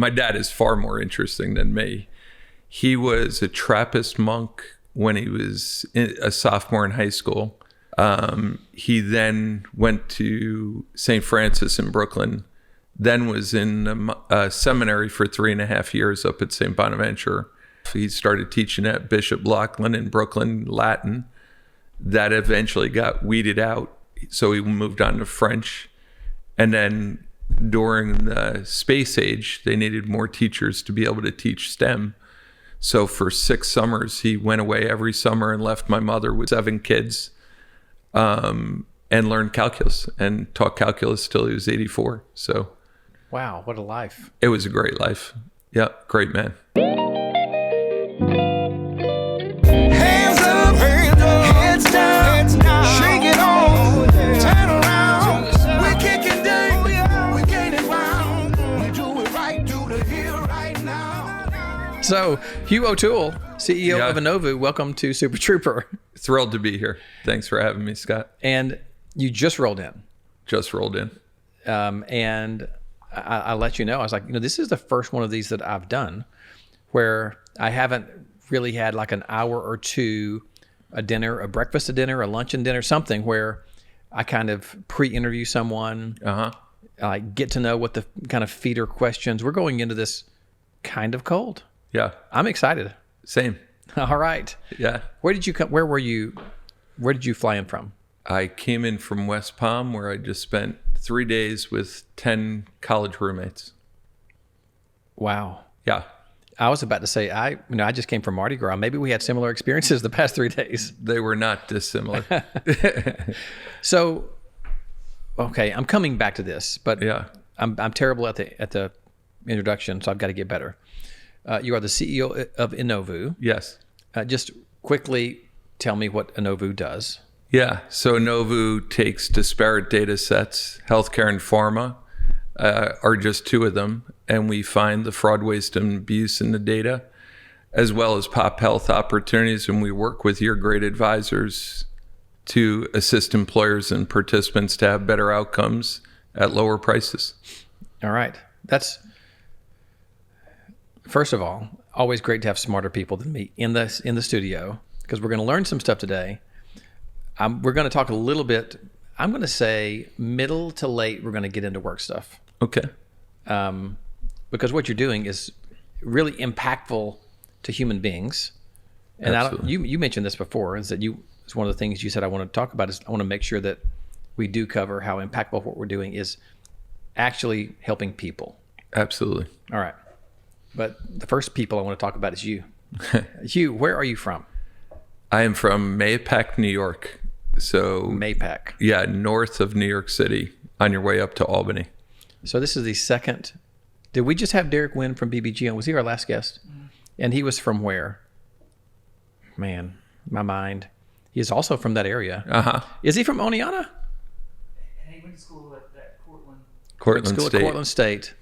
My dad is far more interesting than me. He was a Trappist monk when he was a sophomore in high school. He then went to St. Francis in Brooklyn, then was in a seminary for 3.5 years up at St. Bonaventure. He started teaching at Bishop Laughlin in Brooklyn, Latin. That eventually got weeded out, so he moved on to French. And then during the space age, they needed more teachers to be able to teach STEM. So for 6 summers, he went away every summer and left my mother with 7 kids, and learned calculus and taught calculus till he was 84. So, wow, what a life. It was a great life. Yeah, great man. Hands up, heads down, shake it on, turn around. We're kicking down, we're gaining ground. We do it right, do the here right now. So, Hugh O'Toole, CEO of Innovu, welcome to Super TRUEper. Thrilled to be here. Thanks for having me, Scott. And you just rolled in. Just rolled in. And I let you know, I was like, this is the first one of these that I've done where I haven't really had like an hour or two, a dinner, a breakfast, a dinner, a lunch and dinner, something where I kind of pre-interview someone, get to know what the kind of feeder questions. We're going into this kind of cold. Yeah. I'm excited. Same. All right. Yeah. Where did you come? Where did you fly in from? I came in from West Palm, where I just spent 3 days with 10 college roommates. Wow. Yeah. I was about to say, I just came from Mardi Gras. Maybe we had similar experiences the past 3 days. They were not dissimilar. So, okay, I'm coming back to this, but yeah, I'm terrible at the introduction, so I've got to get better. You are the CEO of Innovu. Yes. Just quickly tell me what Innovu does. Yeah. So Innovu takes disparate data sets, healthcare and pharma are just 2 of them, and we find the fraud, waste, and abuse in the data, as well as pop health opportunities, and we work with your great advisors to assist employers and participants to have better outcomes at lower prices. All right. That's, first of all, always great to have smarter people than me in the studio, because we're going to learn some stuff today. We're going to talk a little bit, I'm going to say middle to late, we're going to get into work stuff. Okay. Because what you're doing is really impactful to human beings. And you mentioned this before, is that it's one of the things you said I want to talk about is I want to make sure that we do cover how impactful what we're doing is actually helping people. Absolutely. All right. But the first people I want to talk about is you. Hugh, where are you from? I am from Mahopac, New York. So Mahopac. Yeah, north of New York City on your way up to Albany. So this is the second. Did we just have Derek Wynn from BBG on? Was he our last guest? And he was from where? Man, my mind. He is also from that area. Is he from Oneonta? He went to school at Cortland. Cortland State.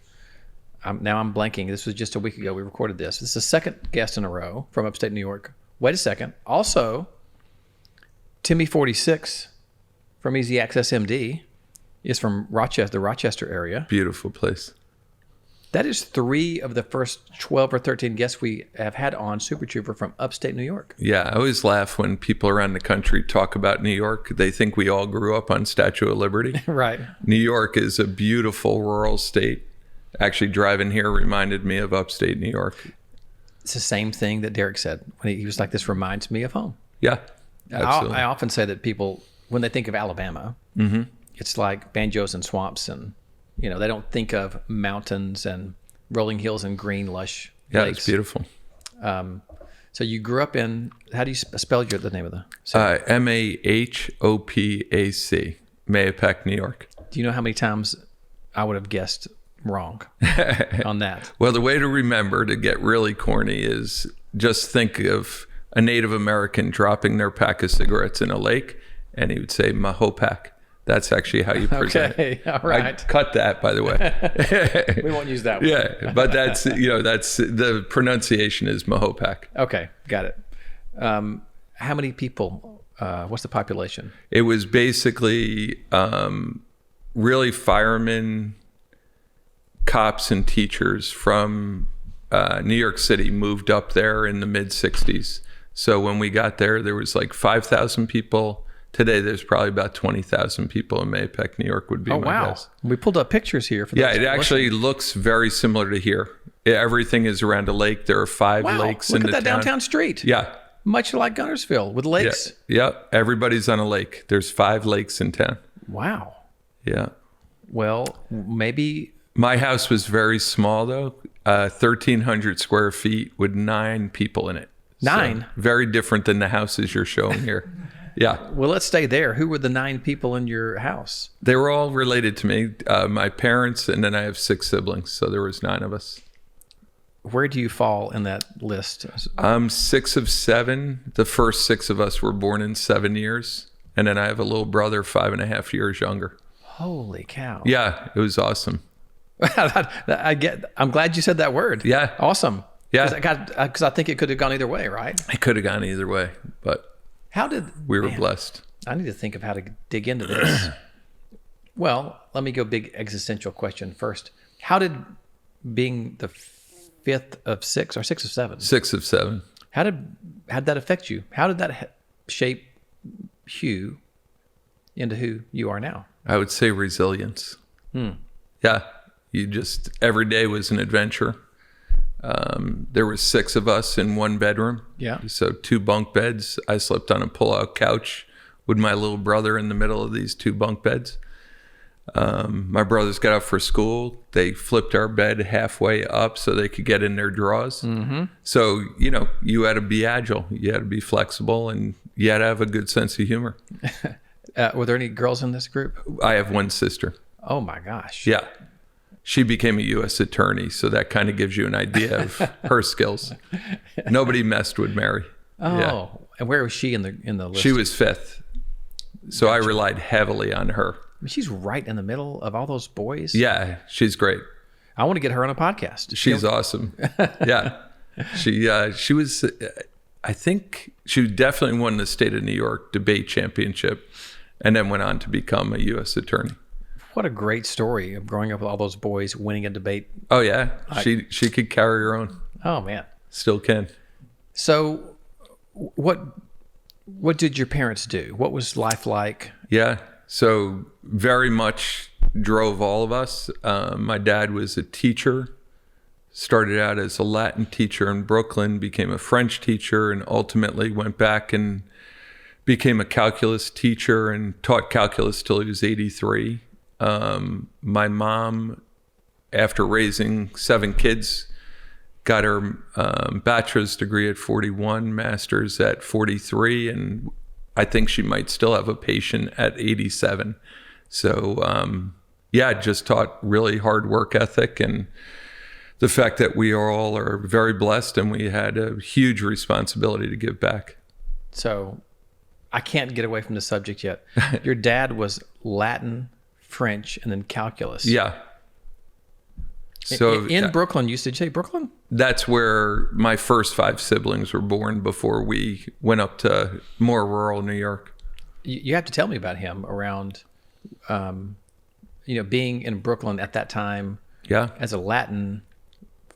Now I'm blanking. This was just a week ago we recorded this. This is the second guest in a row from Upstate New York. Wait a second. Also, Timmy 46 from Easy Access MD is from Rochester, the Rochester area. Beautiful place. That is 3 of the first 12 or 13 guests we have had on Super TRUEper from Upstate New York. Yeah, I always laugh when people around the country talk about New York. They think we all grew up on Statue of Liberty. Right. New York is a beautiful rural state. Actually, driving here reminded me of Upstate New York. It's the same thing that Derek said when he was like, this reminds me of home. Yeah, absolutely. I often say that people, when they think of Alabama, it's like banjos and swamps, and they don't think of mountains and rolling hills and green, lush lakes. It's beautiful. So you grew up in, how do you spell the name of the city? Mahopac, Mahopac, New York. Do you know how many times I would have guessed wrong on that? Well, the way to remember, to get really corny, is just think of a Native American dropping their pack of cigarettes in a lake, and he would say Mahopac. That's actually how you present it. Okay, all right. I cut that, by the way. We won't use that one. Yeah, but that's the pronunciation is Mahopac. Okay, got it. How many people? What's the population? It was basically really firemen, cops and teachers from New York City moved up there in the mid 60s. So when we got there, there was like 5,000 people. Today, there's probably about 20,000 people in Mahopac, New York would be my guess. We pulled up pictures here. For Yeah, it actually looks very similar to here. Everything is around a lake. There are 5 lakes in the town. Look at that downtown street. Yeah. Much like Guntersville with lakes. Yeah. Everybody's on a lake. There's 5 lakes in town. Wow. Yeah. Well, maybe... My house was very small, though. 1,300 square feet with 9 people in it. 9? So very different than the houses you're showing here. Yeah. Well, let's stay there. Who were the 9 people in your house? They were all related to me. My parents, and then I have 6 siblings. So there was 9 of us. Where do you fall in that list? I'm 6 of 7. The first 6 of us were born in 7 years. And then I have a little brother 5.5 years younger. Holy cow. Yeah, it was awesome. I'm glad you said that word. Yeah. Awesome. Yeah. Because I think it could have gone either way, right? It could have gone either way, but we were blessed. I need to think of how to dig into this. Well, let me go big existential question first. How did being the 5th of 6 or 6 of 7? 6 of 7. How did that affect you? How did that shape Hugh into who you are now? I would say resilience. Yeah. You just, every day was an adventure. There were 6 of us in 1 bedroom. Yeah. So 2 bunk beds. I slept on a pull-out couch with my little brother in the middle of these 2 bunk beds. My brothers got up for school. They flipped our bed halfway up so they could get in their drawers. Mm-hmm. So, you had to be agile. You had to be flexible, and you had to have a good sense of humor. Were there any girls in this group? I have 1 sister. Oh, my gosh. Yeah. She became a U.S. attorney, so that kind of gives you an idea of her skills. Nobody messed with Mary. Oh, yeah. And where was she in the list? She was 5th, so I relied heavily on her. I mean, she's right in the middle of all those boys. Yeah, she's great. I want to get her on a podcast. She's awesome. Yeah, she was. I think she definitely won the state of New York debate championship, and then went on to become a U.S. attorney. What a great story of growing up with all those boys winning a debate. Oh yeah, she could carry her own. Oh man, still can. So, what did your parents do? What was life like? Yeah, so very much drove all of us. My dad was a teacher. Started out as a Latin teacher in Brooklyn, became a French teacher, and ultimately went back and became a calculus teacher and taught calculus till he was 83. My mom, after raising 7 kids, got her bachelor's degree at 41, master's at 43, and I think she might still have a patient at 87. So, just taught really hard work ethic, and the fact that we all are very blessed and we had a huge responsibility to give back. So I can't get away from the subject yet. Your dad was Latin, French, and then calculus. Yeah. So in Brooklyn, did you say Brooklyn? That's where my first 5 siblings were born before we went up to more rural New York. You have to tell me about him around, being in Brooklyn at that time. Yeah. As a Latin,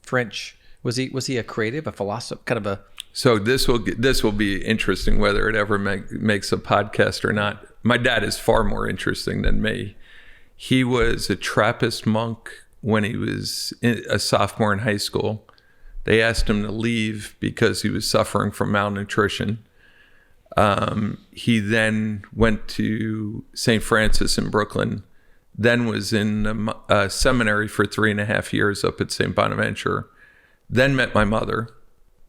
French, was he a creative, a philosopher, kind of a? So this will be interesting whether it ever makes a podcast or not. My dad is far more interesting than me. He was a Trappist monk when he was a sophomore in high school. They asked him to leave because he was suffering from malnutrition. He then went to St. Francis in Brooklyn, then was in a seminary for 3.5 years up at St. Bonaventure, then met my mother.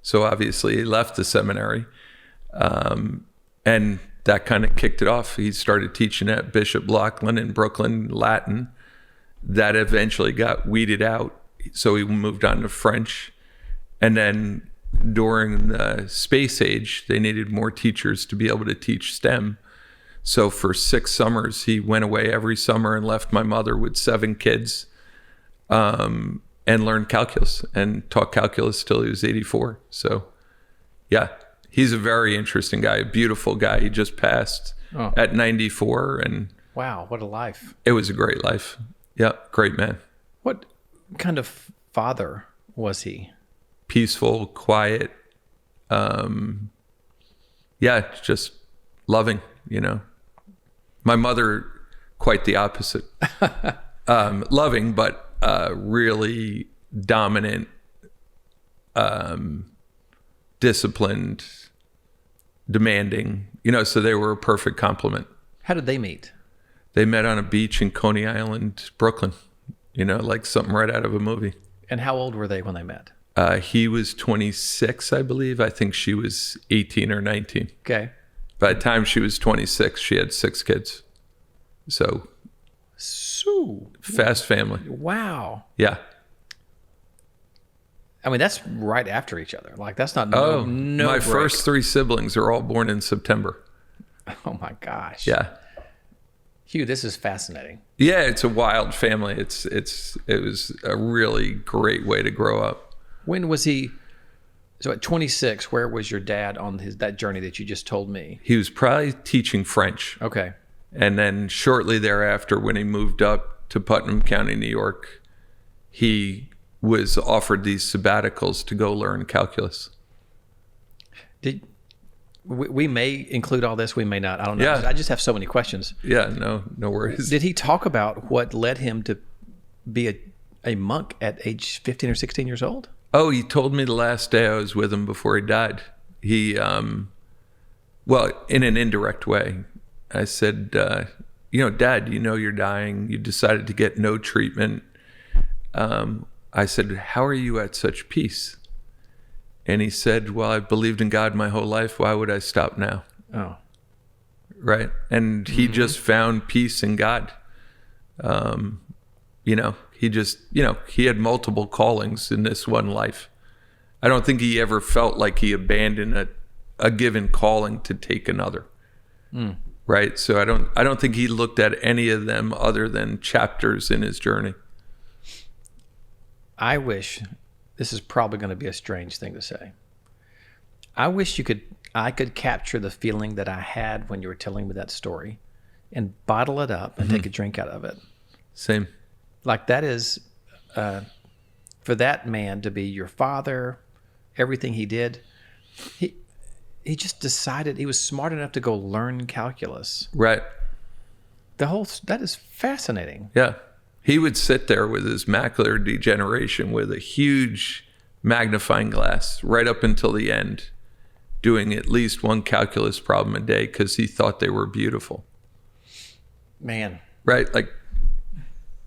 So obviously he left the seminary, and that kind of kicked it off. He started teaching at Bishop Laughlin in Brooklyn, Latin. That eventually got weeded out, so he moved on to French. And then during the space age, they needed more teachers to be able to teach STEM. So for 6 summers, he went away every summer and left my mother with 7 kids, and learned calculus and taught calculus till he was 84. So yeah, he's a very interesting guy, a beautiful guy. He just passed at 94, and wow, what a life. It was a great life. Yeah, great man. kind of father was he? Peaceful, quiet. Yeah, just loving, My mother, quite the opposite. Loving, but really dominant, disciplined, demanding, so they were a perfect complement. How did they meet? They met on a beach in Coney Island, Brooklyn, like something right out of a movie. And how old were they when they met? He was 26, I believe. I think she was 18 or 19. Okay. By the time she was 26, she had 6 kids. So fast family. Wow. Yeah. I mean, that's right after each other. Like, that's not my break. first 3 siblings are all born in September. Oh my gosh. Yeah. Hugh, this is fascinating. Yeah, it's a wild family. It was a really great way to grow up. When was he? So at 26, where was your dad on that journey that you just told me? He was probably teaching French. Okay. And then shortly thereafter, when he moved up to Putnam County, New York, he was offered these sabbaticals to go learn calculus. We may include all this, we may not. I don't know. Yeah. I just have so many questions. Yeah, no worries. Did he talk about what led him to be a monk at age 15 or 16 years old? Oh, he told me the last day I was with him before he died. He, well, in an indirect way, I said, Dad, you're dying. You decided to get no treatment. I said, how are you at such peace? And he said, well, I've believed in God my whole life. Why would I stop now? Oh. Right. And he just found peace in God. He just, he had multiple callings in this one life. I don't think he ever felt like he abandoned a given calling to take another. Mm. Right. So I don't think he looked at any of them other than chapters in his journey. I wish, this is probably going to be a strange thing to say, I wish I could capture the feeling that I had when you were telling me that story and bottle it up and take a drink out of it. Same. Like, that is, for that man to be your father, everything he did, he just decided he was smart enough to go learn calculus. Right. That is fascinating. Yeah. He would sit there with his macular degeneration with a huge magnifying glass right up until the end, doing at least one calculus problem a day because he thought they were beautiful. Man. Right? Like,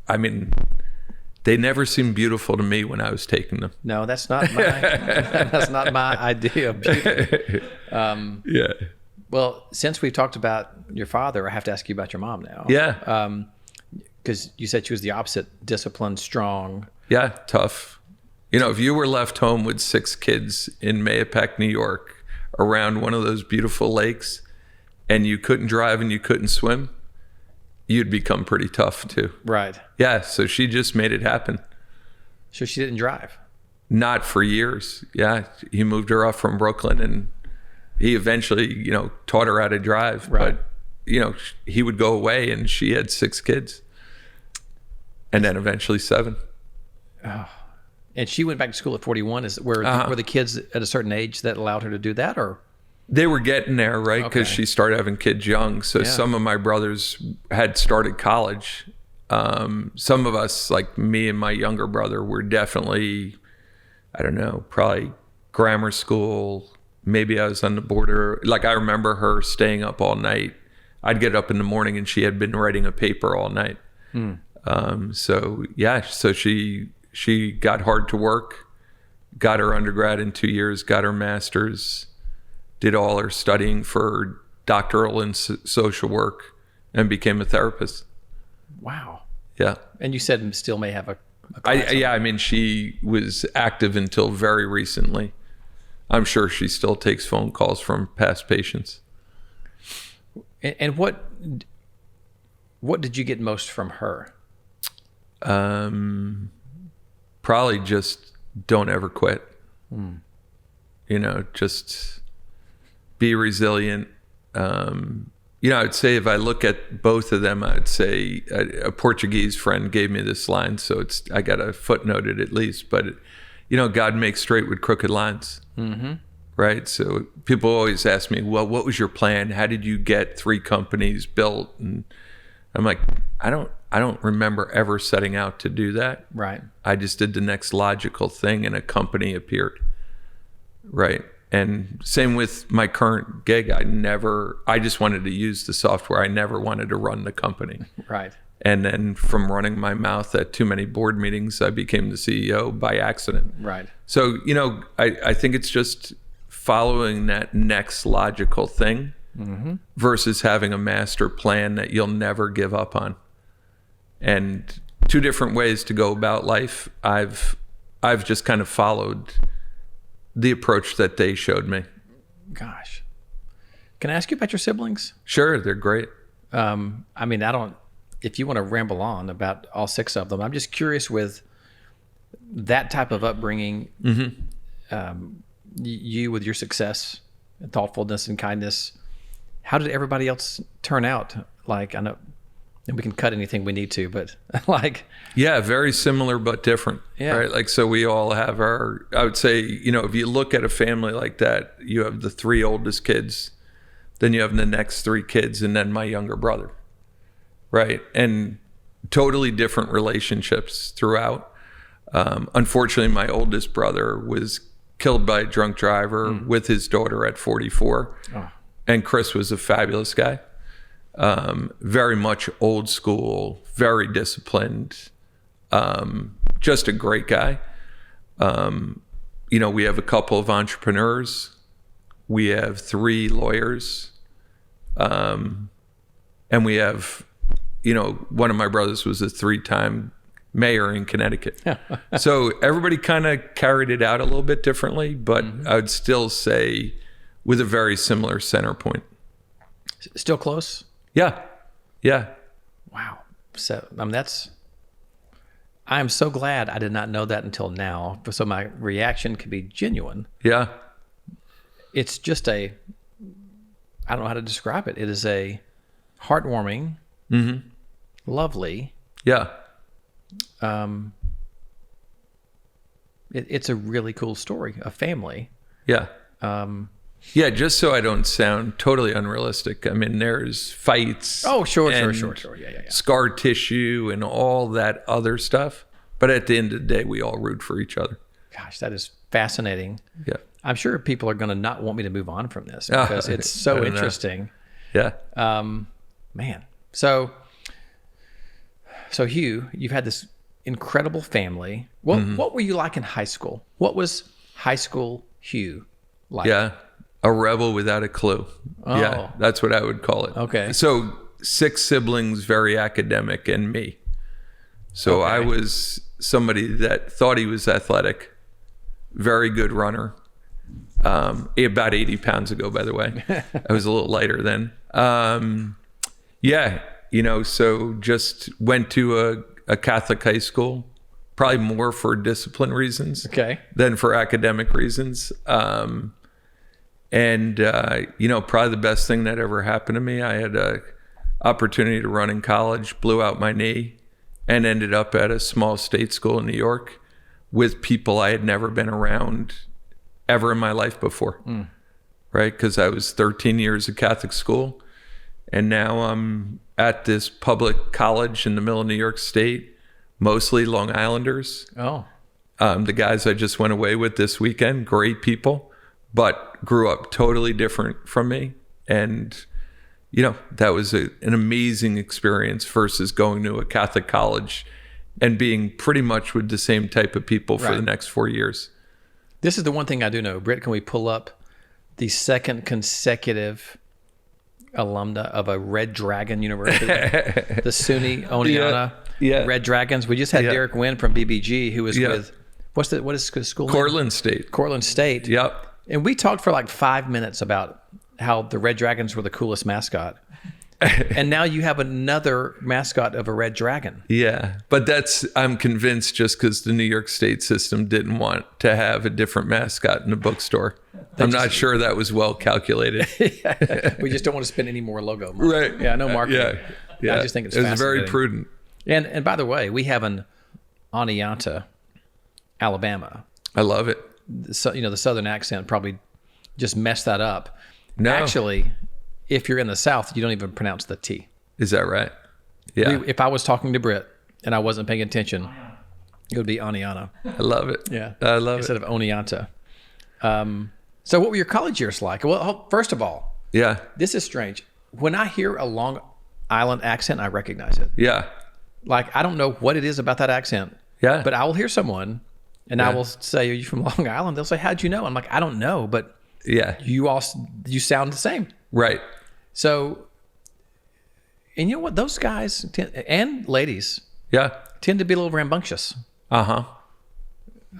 I mean, they never seemed beautiful to me when I was taking them. No, that's not my idea of beauty. Yeah. Well, since we've talked about your father, I have to ask you about your mom now. Yeah. Because you said she was the opposite, disciplined, strong. Yeah, tough. If you were left home with 6 kids in Mahopac, New York, around one of those beautiful lakes, and you couldn't drive and you couldn't swim, you'd become pretty tough too. Right. Yeah, so she just made it happen. So she didn't drive? Not for years. Yeah, he moved her up from Brooklyn, and he eventually, taught her how to drive. Right. But, he would go away, and she had 6 kids. And then eventually 7. Oh. And she went back to school at 41. Were the kids at a certain age that allowed her to do that, or? They were getting there, right? Because she started having kids young. So some of my brothers had started college. Some of us, like me and my younger brother, were definitely, I don't know, probably grammar school. Maybe I was on the border. Like, I remember her staying up all night. I'd get up in the morning and she had been writing a paper all night. So she got hard to work, got her undergrad in 2 years, got her master's, did all her studying for doctoral in social work, and became a therapist. Wow. Yeah. And you said still may have a class. I mean, she was active until very recently. I'm sure she still takes phone calls from past patients. And what did you get most from her? Probably just don't ever quit. Just be resilient. I'd say if I look at both of them, I'd say a Portuguese friend gave me this line, so I got to footnote it at least. But God makes straight with crooked lines, right? So people always ask me, well, what was your plan? How did you get 3 companies built? And I'm like, I don't remember ever setting out to do that. Right. I just did the next logical thing, and a company appeared, right? And same with my current gig. I just wanted to use the software. I never wanted to run the company. Right. And then from running my mouth at too many board meetings, I became the CEO by accident. Right. So, I think it's just following that next logical thing versus having a master plan that you'll never give up on. And 2 different ways to go about life. I've just kind of followed the approach that they showed me. Gosh. Can I ask you about your siblings? Sure, they're great. If you want to ramble on about all 6 of them, I'm just curious with that type of upbringing, you with your success and thoughtfulness and kindness, how did everybody else turn out? Like, I know, and we can cut anything we need to, but like... Yeah, very similar but different, right? Like, so we all have I would say, if you look at a family like that, you have the 3 oldest kids, then you have the next 3 kids, and then my younger brother, right? And totally different relationships throughout. Unfortunately, my oldest brother was killed by a drunk driver with his daughter at 44. Oh. And Chris was a fabulous guy. Very much old school, very disciplined, just a great guy. We have a couple of entrepreneurs. We have 3 lawyers. And we have, one of my brothers was a 3-time mayor in Connecticut. So everybody kind of carried it out a little bit differently, but I would still say with a very similar center point. Still close? Yeah. Wow. So I am so glad I did not know that until now. So my reaction could be genuine. Yeah. It's just I don't know how to describe it. It is a heartwarming, lovely. Yeah. It's a really cool story, a family. Yeah. Yeah, just so I don't sound totally unrealistic. I mean, there's fights. Oh, sure. Yeah. Scar tissue and all that other stuff. But at the end of the day, we all root for each other. Gosh, that is fascinating. Yeah. I'm sure people are going to not want me to move on from this because it's so interesting. Yeah. Man. So Hugh, you've had this incredible family. What were you like in high school? What was high school Hugh like? Yeah. A rebel without a clue. Oh. Yeah, that's what I would call it. Okay. So 6 siblings, very academic, and me. So I was somebody that thought he was athletic, very good runner. About 80 pounds ago, by the way. I was a little lighter then. So just went to a Catholic high school, probably more for discipline reasons than for academic reasons. Probably the best thing that ever happened to me, I had a opportunity to run in college, blew out my knee, and ended up at a small state school in New York with people I had never been around ever in my life before, right? Because I was 13 years at Catholic school, and now I'm at this public college in the middle of New York State, mostly Long Islanders. Oh. The guys I just went away with this weekend, great people, but grew up totally different from me. And, that was an amazing experience versus going to a Catholic college and being pretty much with the same type of people for the next 4 years. This is the one thing I do know. Britt, can we pull up the second consecutive alumna of a Red Dragon University? The SUNY Oneonta Red Dragons. We just had Derek Wynn from BBG, who was with, what is his school name? Cortland State. Cortland State. Yep. And we talked for like 5 minutes about how the Red Dragons were the coolest mascot. And now you have another mascot of a red dragon. Yeah, but I'm convinced just because the New York State system didn't want to have a different mascot in the bookstore. I'm not sure that was well calculated. We just don't want to spend any more logo money. Right. Yeah, no marketing. Yeah. I just think it's very fascinating. prudent. And by the way, we have an Oneonta, Alabama. I love it. So, the Southern accent probably just messed that up. No. Actually, if you're in the South, you don't even pronounce the T. Is that right? Yeah. If I was talking to Britt and I wasn't paying attention, it would be Oneonta. I love it. Yeah. I love Instead it. of Oneonta. So what were your college years like? Well, first of all, Yeah. this is strange. When I hear a Long Island accent, I recognize it. Yeah. Like, I don't know what it is about that accent. Yeah. But I will hear someone and I will say, "Are you from Long Island?" They'll say, "How'd you know?" I'm like, "I don't know, but Yeah. you sound the same." Right. So, and you know what? Those guys and ladies Yeah. tend to be a little rambunctious. Uh-huh.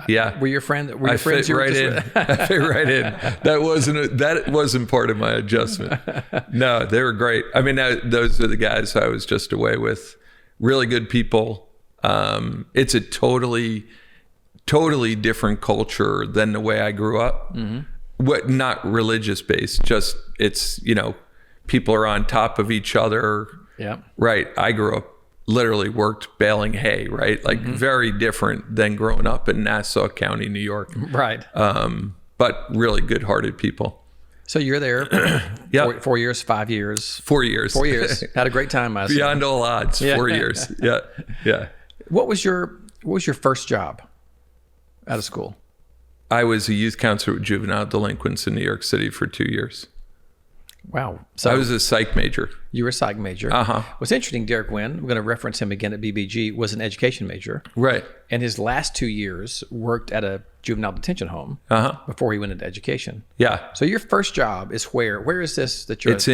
Yeah. Were your friends I friends fit you were right just in. I fit right in. That wasn't part of my adjustment. No, they were great. I mean, those are the guys I was just away with. Really good people. It's a totally different culture than the way I grew up. Mm-hmm. What, not religious based, just it's, people are on top of each other. Yeah. Right. I grew up, literally worked baling hay, right? Like very different than growing up in Nassau County, New York. Right. But really good hearted people. So you're there Yeah. 4 years, 5 years. 4 years. 4 years. Had a great time. I assume. Beyond all odds. Yeah. 4 years. Yeah. Yeah. What was your first job out of school? I was a youth counselor with juvenile delinquents in New York City for 2 years. Wow. So I was a psych major. you were a psych major. Uh-huh. What's interesting, Derek Wynn, I'm going to reference him again at BBG, was an education major. Right. And his last 2 years worked at a juvenile detention home Uh-huh. before he went into education. Yeah. So your first job is where? Where is this that you're It's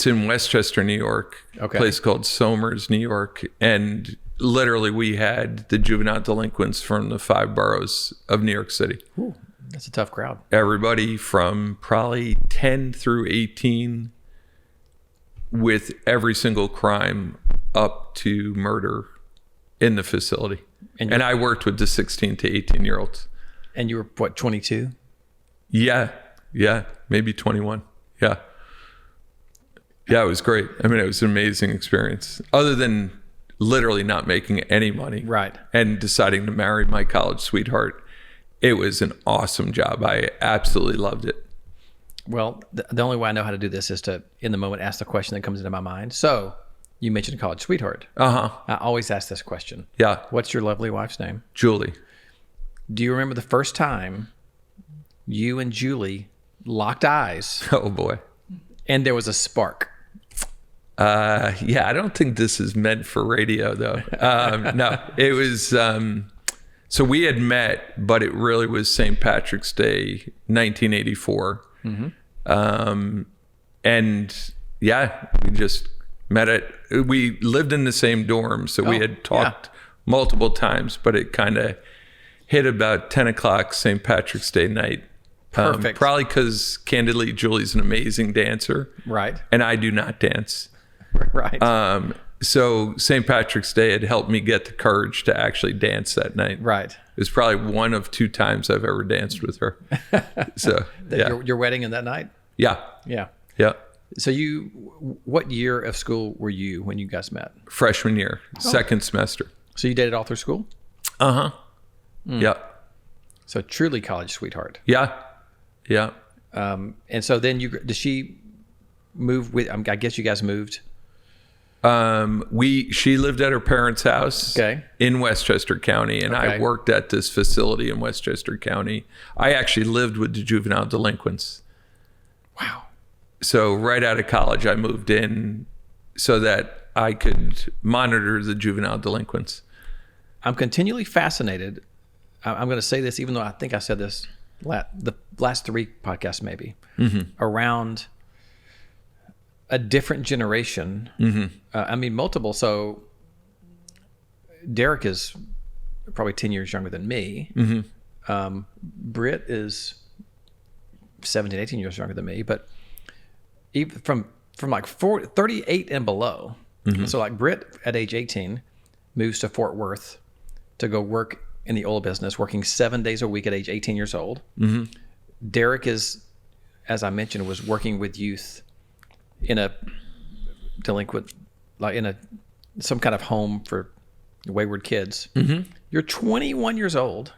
in Westchester, New York. Okay. A place called Somers, New York. And literally we had the juvenile delinquents from the 5 boroughs of New York City. Ooh, that's a tough crowd. Everybody from probably 10 through 18 with every single crime up to murder in the facility. And I worked with the 16 to 18-year-olds. And you were, what, 22? Yeah. Maybe 21. Yeah. Yeah, it was great. I mean, it was an amazing experience. Other than literally not making any money. Right. And deciding to marry my college sweetheart. It was an awesome job. I absolutely loved it. Well, the only way I know how to do this is to, in the moment, ask the question that comes into my mind. So, you mentioned a college sweetheart. Uh-huh. I always ask this question. Yeah. What's your lovely wife's name? Julie. Do you remember the first time you and Julie locked eyes Oh, boy. and there was a spark? Yeah, I don't think this is meant for radio, though. No, it was... so we had met, but it really was St. Patrick's Day, 1984. Mm-hmm. And yeah, we just met we lived in the same dorm, so we had talked multiple times, but it kind of hit about 10 o'clock St. Patrick's Day night. Perfect. Probably because, candidly, Julie's an amazing dancer. Right. And I do not dance. Right. So St. Patrick's Day had helped me get the courage to actually dance that night. Right. It was probably one of 2 times I've ever danced with her. So, yeah. Your wedding in that night? Yeah. Yeah. Yeah. So what year of school were you when you guys met? Freshman year, second semester. So you dated all through school? Uh-huh. Yeah. So truly college sweetheart. Yeah. Yeah. And so then did she move with, I guess you guys moved? She lived at her parents' house in Westchester County, and I worked at this facility in Westchester County. I actually lived with the juvenile delinquents. Wow. So right out of college, I moved in so that I could monitor the juvenile delinquents. I'm continually fascinated. I'm going to say this, even though I think I said this the last 3 podcasts maybe, around a different generation. I mean, multiple. So Derek is probably 10 years younger than me. Britt is 17, 18 years younger than me. But even from from like 38 and below. So like Britt at age 18 moves to Fort Worth to go work in the oil business, working 7 days a week at age 18 years old. Derek is, as I mentioned, was working with youth in a delinquent, like in some kind of home for wayward kids. You're 21 years old,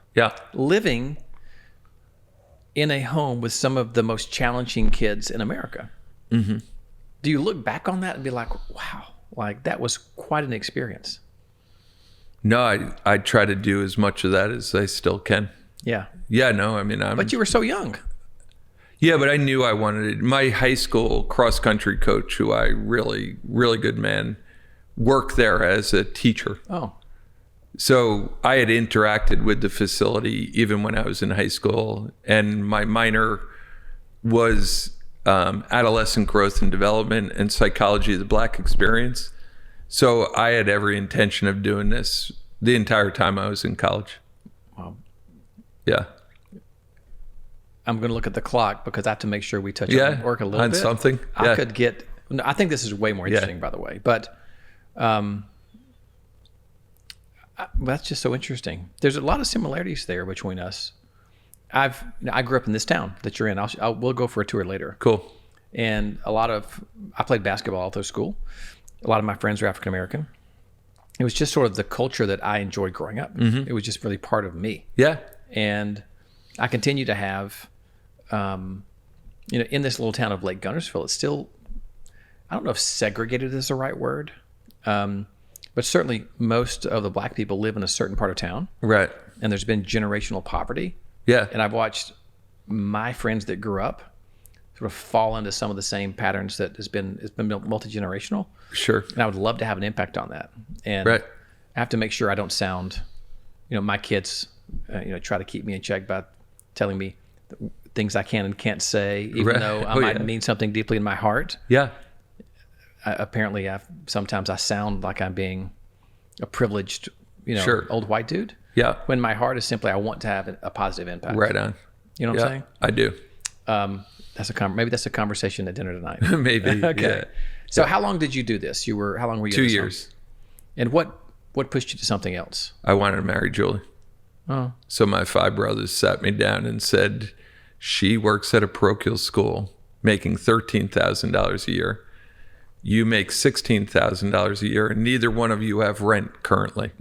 living in a home with some of the most challenging kids in America. Do you look back on that and be like, wow, like that was quite an experience? No, I try to do as much of that as I still can. Yeah. Yeah, no, I mean, But you were so young. Yeah, but I knew I wanted it. My high school cross country coach, who I really good man, worked there as a teacher. Oh. So I had interacted with the facility even when I was in high school, and my minor was adolescent growth and development and psychology of the Black experience. So I had every intention of doing this the entire time I was in college. Wow. Yeah. I'm going to look at the clock because I have to make sure we touch on work a little on bit. Something. I could get. No, I think this is way more interesting, by the way. But that's just so interesting. There's a lot of similarities there between us. I grew up in this town that you're in. We'll go for a tour later. Cool. And I played basketball all through school. A lot of my friends are African American. It was just sort of the culture that I enjoyed growing up. It was just really part of me. Yeah. And I continue to have, in this little town of Lake Guntersville, it's still, I don't know if segregated is the right word, but certainly most of the Black people live in a certain part of town. Right. And there's been generational poverty. Yeah. And I've watched my friends that grew up sort of fall into some of the same patterns that it's been multi-generational. Sure. And I would love to have an impact on that. And I have to make sure I don't sound, my kids, try to keep me in check by telling me things I can and can't say, even though I might mean something deeply in my heart. Yeah. Apparently, sometimes I sound like I'm being a privileged, old white dude. Yeah. When my heart is simply, I want to have a positive impact. Right on. You know what I'm saying? I do. Maybe that's a conversation at dinner tonight. Maybe. Okay. Yeah. So how long did you do this? How long were you? 2 years. And what pushed you to something else? I wanted to marry Julie. Oh. So my 5 brothers sat me down and said, she works at a parochial school making $13,000 a year. You make $16,000 a year, and neither one of you have rent currently.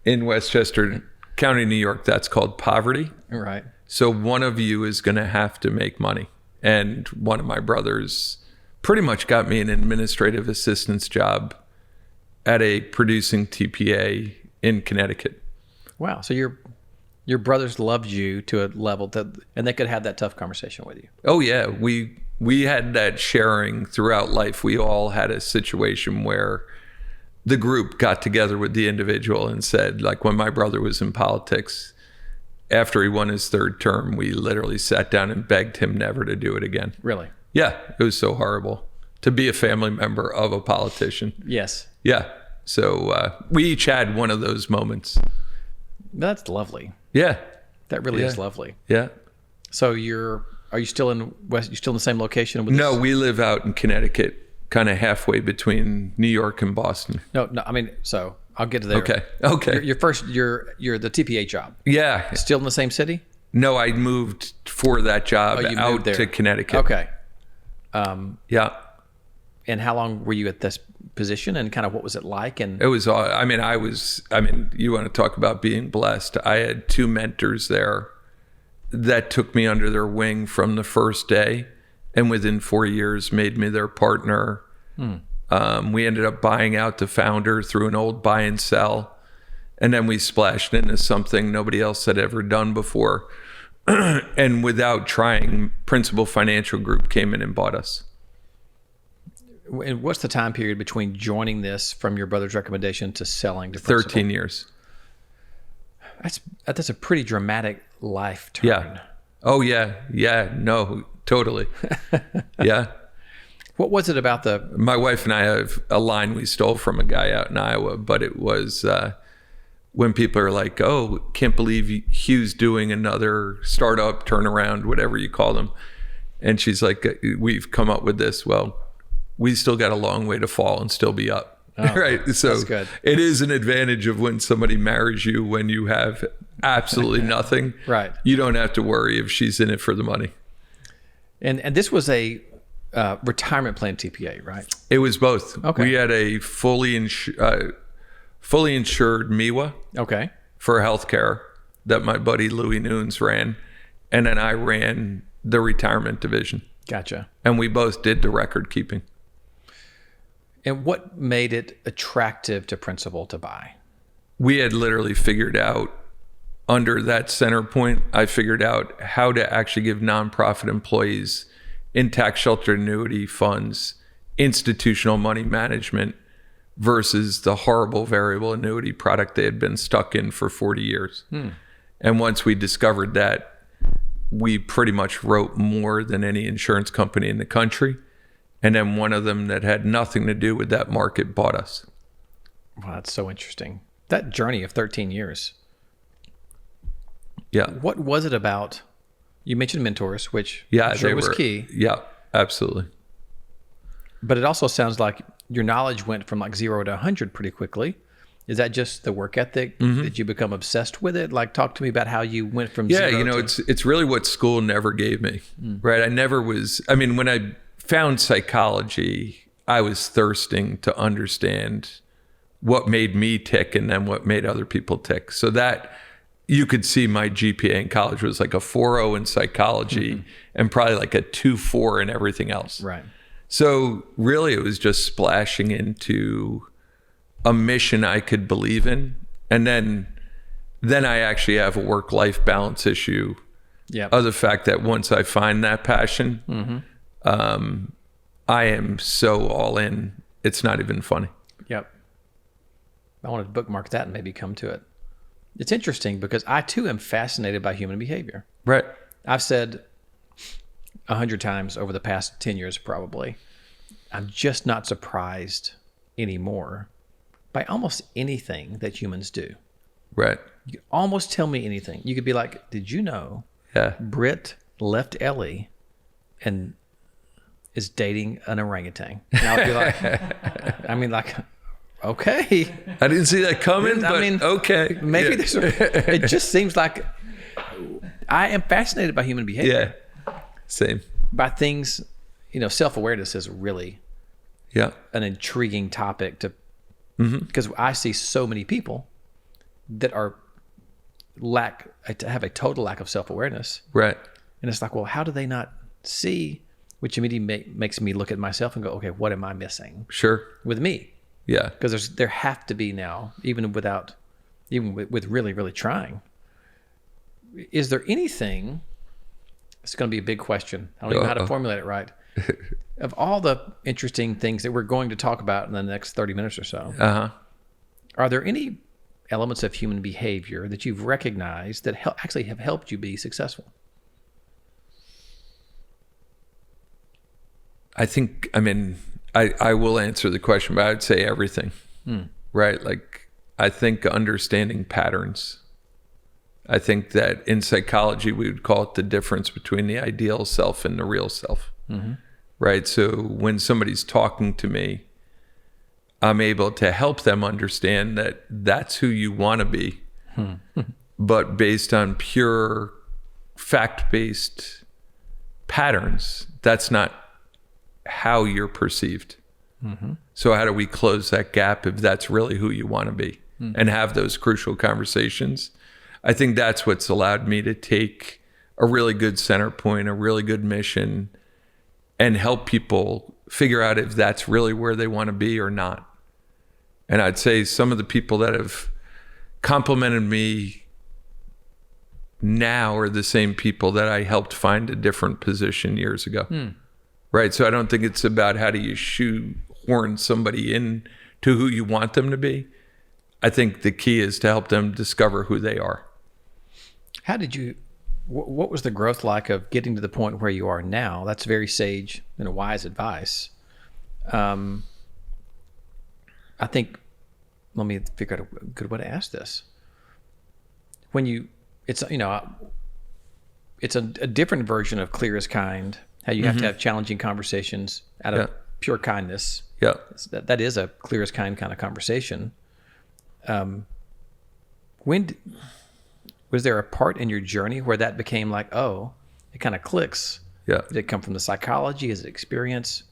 In Westchester County, New York, that's called poverty. Right. So one of you is going to have to make money. And one of my brothers pretty much got me an administrative assistant's job at a producing TPA in Connecticut. Wow. So your brothers loved you to a level and they could have that tough conversation with you. Oh yeah, we had that sharing throughout life. We all had a situation where the group got together with the individual and said, like when my brother was in politics, after he won his 3rd term, we literally sat down and begged him never to do it again. Really? Yeah, it was so horrible to be a family member of a politician. Yes. Yeah. So we each had one of those moments. That's lovely. Yeah. That really is lovely. Yeah. So are you still in West? You still in the same location? No, we live out in Connecticut, kind of halfway between New York and Boston. No. I mean, so I'll get to there. Okay. Your first, your the TPA job. Yeah. Still in the same city? No, I moved for that job out to Connecticut. Okay. Yeah. And how long were you at this position, and kind of what was it like? And it was, you want to talk about being blessed. I had 2 mentors there that took me under their wing from the first day, and within 4 years made me their partner. We ended up buying out the founder through an old buy and sell, and then we splashed into something nobody else had ever done before. And without trying, Principal Financial Group came in and bought us. And what's the time period between joining this from your brother's recommendation to selling to Principal? 13 years. That's a pretty dramatic life turn. Yeah. Oh, yeah. Yeah. No, totally. Yeah. What was it about My wife and I have a line we stole from a guy out in Iowa, but it was when people are like, oh, can't believe Hugh's doing another startup turnaround, whatever you call them. And she's like, we've come up with this. Well, we still got a long way to fall and still be up. Oh, right. So that's good. it is an advantage of when somebody marries you when you have absolutely nothing. Right. You don't have to worry if she's in it for the money. And this was a retirement plan TPA, right? It was both. Okay. We had a fully insured MIWA Okay. for healthcare that my buddy Louis Nunes ran. And then I ran the retirement division. Gotcha. And we both did the record keeping. And what made it attractive to Principal to buy? We had literally figured out under that center point, I figured out how to actually give nonprofit employees in tax sheltered annuity funds, institutional money management versus the horrible variable annuity product they had been stuck in for 40 years. And once we discovered that, we pretty much wrote more than any insurance company in the country. And then one of them that had nothing to do with that market bought us. Wow, that's so interesting. That journey of 13 years. Yeah. What was it about? You mentioned mentors, which Yeah, I'm sure they was were key. Yeah, absolutely. But it also sounds like your knowledge went from like 0 to 100 pretty quickly. Is that just the work ethic? Did you become obsessed with it? Like, talk to me about how you went from Yeah, 0 you know, to... it's really what school never gave me, right? I never was, I mean, when I found psychology, I was thirsting to understand what made me tick and then what made other people tick. So that you could see my GPA in college was like a 4.0 in psychology and probably like a 2.4 in everything else. Right. So really it was just splashing into a mission I could believe in. And then I actually have a work-life balance issue Yeah. of the fact that once I find that passion, I am so all in. It's not even funny. Yep. I wanted to bookmark that and maybe come to it. It's interesting because I too am fascinated by human behavior. Right. I've said 100 times over the past 10 years, probably, I'm just not surprised anymore by almost anything that humans do. Right. You can almost tell me anything. You could be like, did you know Yeah. Britt left Ellie and is dating an orangutan? And I would be like, I mean, like, okay. I didn't see that coming, but okay. Maybe Yeah. there's it just seems like I am fascinated by human behavior. Yeah. Same. By things, you know, self-awareness is really Yeah. an intriguing topic to, because I see so many people that are have a total lack of self-awareness. Right. And it's like, well, how do they not see? Which immediately makes me look at myself and go, okay, what am I missing Sure. with me? Yeah. Because there have to be now, even with really, really trying. Is there anything, it's going to be a big question. I don't even know how to formulate it right. Of all the interesting things that we're going to talk about in the next 30 minutes or so, are there any elements of human behavior that you've recognized that actually have helped you be successful? I think, I mean, I will answer the question, but I would say everything, right? Like, I think understanding patterns. I think that in psychology, we would call it the difference between the ideal self and the real self, right? So when somebody's talking to me, I'm able to help them understand that that's who you want to be, but based on pure fact-based patterns, that's not how you're perceived. So how do we close that gap if that's really who you want to be and have those crucial conversations? I think that's what's allowed me to take a really good center point, a really good mission, and help people figure out if that's really where they want to be or not. And I'd say some of the people that have complimented me now are the same people that I helped find a different position years ago. Right. So I don't think it's about how do you shoehorn somebody in to who you want them to be. I think the key is to help them discover who they are. How did you, what was the growth like of getting to the point where you are now? That's very sage and wise advice. I think, let me figure out a good way to ask this. When you, it's, you know, it's a different version of clear as kind how you have to have challenging conversations out of pure kindness. Yeah. That is a clear as kind of conversation. Was there a part in your journey where that became like, oh, it kind of clicks? Yeah. Did it come from the psychology? Is it experience?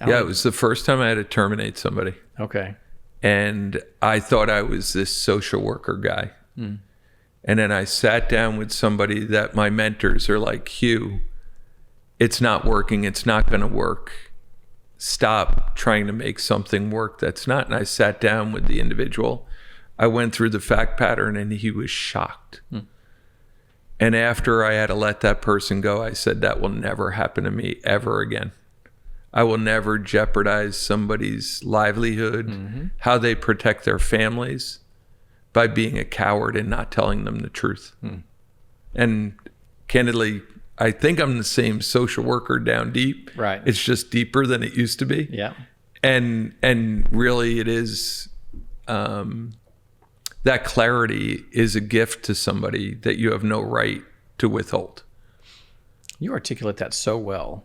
Yeah, it was the first time I had to terminate somebody. Okay. And I thought I was this social worker guy. And then I sat down with somebody that my mentors are like, Hugh, it's not working. It's not going to work. Stop trying to make something work that's not. And I sat down with the individual. I went through the fact pattern and he was shocked. And after I had to let that person go, I said, that will never happen to me ever again. I will never jeopardize somebody's livelihood, how they protect their families, by being a coward and not telling them the truth. And candidly, I think I'm the same social worker down deep. Right. It's just deeper than it used to be. Yeah. And really it is, that clarity is a gift to somebody that you have no right to withhold. You articulate that so well.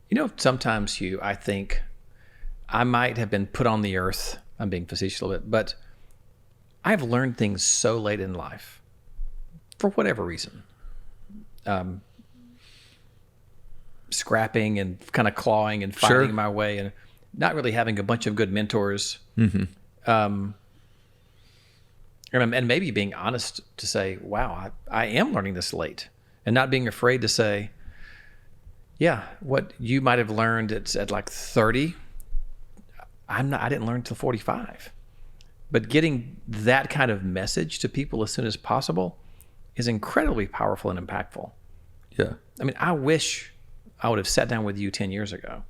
You know, sometimes, Hugh, I think I might have been put on the earth. I'm being facetious a little bit, but I've learned things so late in life, for whatever reason. Scrapping and kind of clawing and fighting my way, and not really having a bunch of good mentors. And maybe being honest to say, wow, I am learning this late, and not being afraid to say, yeah, what you might have learned at like 30, I didn't learn until 45. But getting that kind of message to people as soon as possible is incredibly powerful and impactful. Yeah. I mean, I wish I would have sat down with you 10 years ago.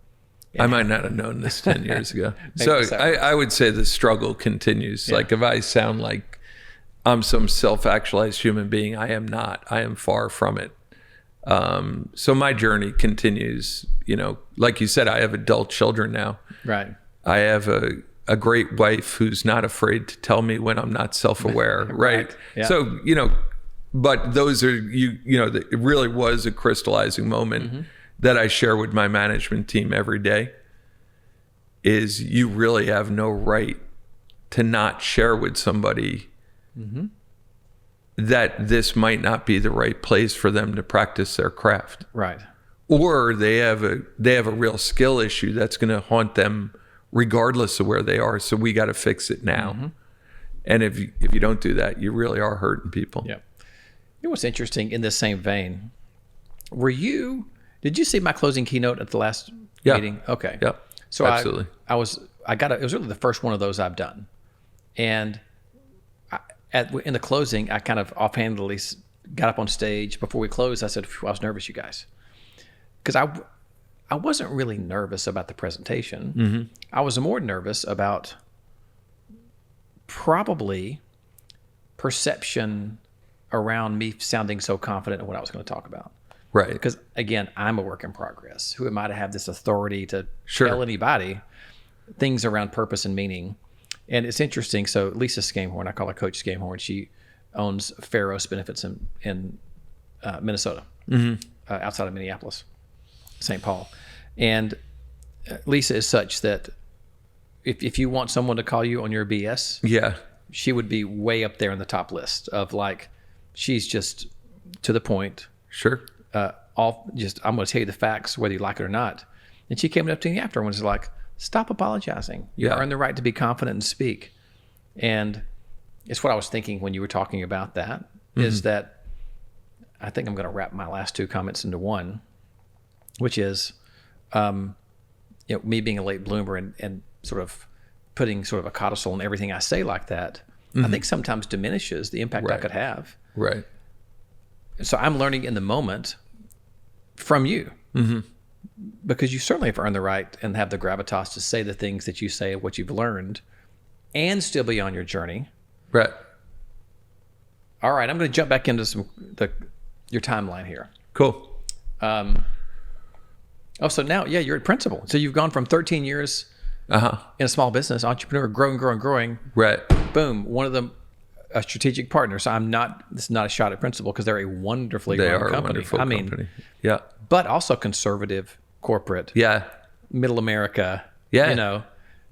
I might not have known this 10 years ago. So I would say the struggle continues. Yeah. Like if I sound like I'm some self-actualized human being, I am not. I am far from it. So my journey continues. You know, like you said, I have adult children now. Right. I have a great wife who's not afraid to tell me when I'm not self-aware. Right. Yeah. So, you know, but those are, it really was a crystallizing moment that I share with my management team every day, is you really have no right to not share with somebody that this might not be the right place for them to practice their craft. Right. Or they have a real skill issue that's going to haunt them regardless of where they are. So we got to fix it now. And if you don't do that, you really are hurting people. Yeah. You know what's interesting in this same vein? Did you see my closing keynote at the last meeting? Okay. Yeah. So absolutely. it was really the first one of those I've done. And in the closing, I kind of offhandedly got up on stage. Before we closed, I said, I was nervous, you guys. Because I wasn't really nervous about the presentation. I was more nervous about probably perception around me sounding so confident in what I was going to talk about. Right. Because, again, I'm a work in progress. Who am I to have this authority to tell anybody things around purpose and meaning? And it's interesting. So Lisa Scamehorn, I call her Coach Scamehorn, she owns Pharos Benefits in Minnesota, outside of Minneapolis, St. Paul. And Lisa is such that if you want someone to call you on your BS, she would be way up there in the top list of like, she's just to the point. Sure. I'm going to tell you the facts, whether you like it or not. And she came up to me after and was like, stop apologizing. You earn the right to be confident and speak. And it's what I was thinking when you were talking about that, is that I think I'm going to wrap my last two comments into one, which is, me being a late bloomer and sort of putting sort of a codicil on everything I say like that, I think sometimes diminishes the impact I could have. Right. So I'm learning in the moment from you, because you certainly have earned the right and have the gravitas to say the things that you say, what you've learned, and still be on your journey. Right. All right, I'm going to jump back into your timeline here. Cool. So now, you're at principal. So you've gone from 13 years in a small business, entrepreneur, growing. Right. Boom. One of them, a strategic partner. So this is not a shot at principal, because they're a wonderfully run company. Company. Yeah. But also conservative corporate, Yeah. middle America. Yeah. You know,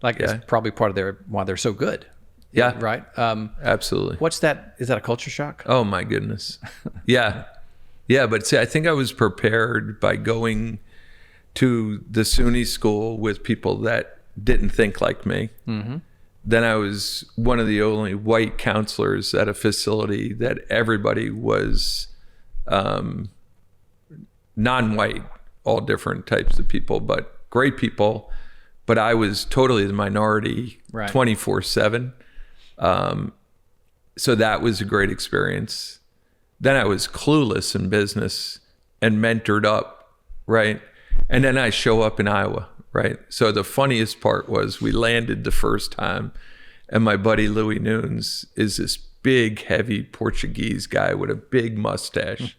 like it's probably part of why they're so good. Yeah. Right. Absolutely. What's that? Is that a culture shock? Oh my goodness. Yeah. Yeah. But see, I think I was prepared by going to the SUNY school with people that didn't think like me. Mm-hmm. Then I was one of the only white counselors at a facility that everybody was non-white, all different types of people, but great people. But I was totally the minority, 24/7. So that was a great experience. Then I was clueless in business and mentored up, right? And then I show up in Iowa, right? So the funniest part was we landed the first time, and my buddy Louis Nunes is this big, heavy Portuguese guy with a big mustache.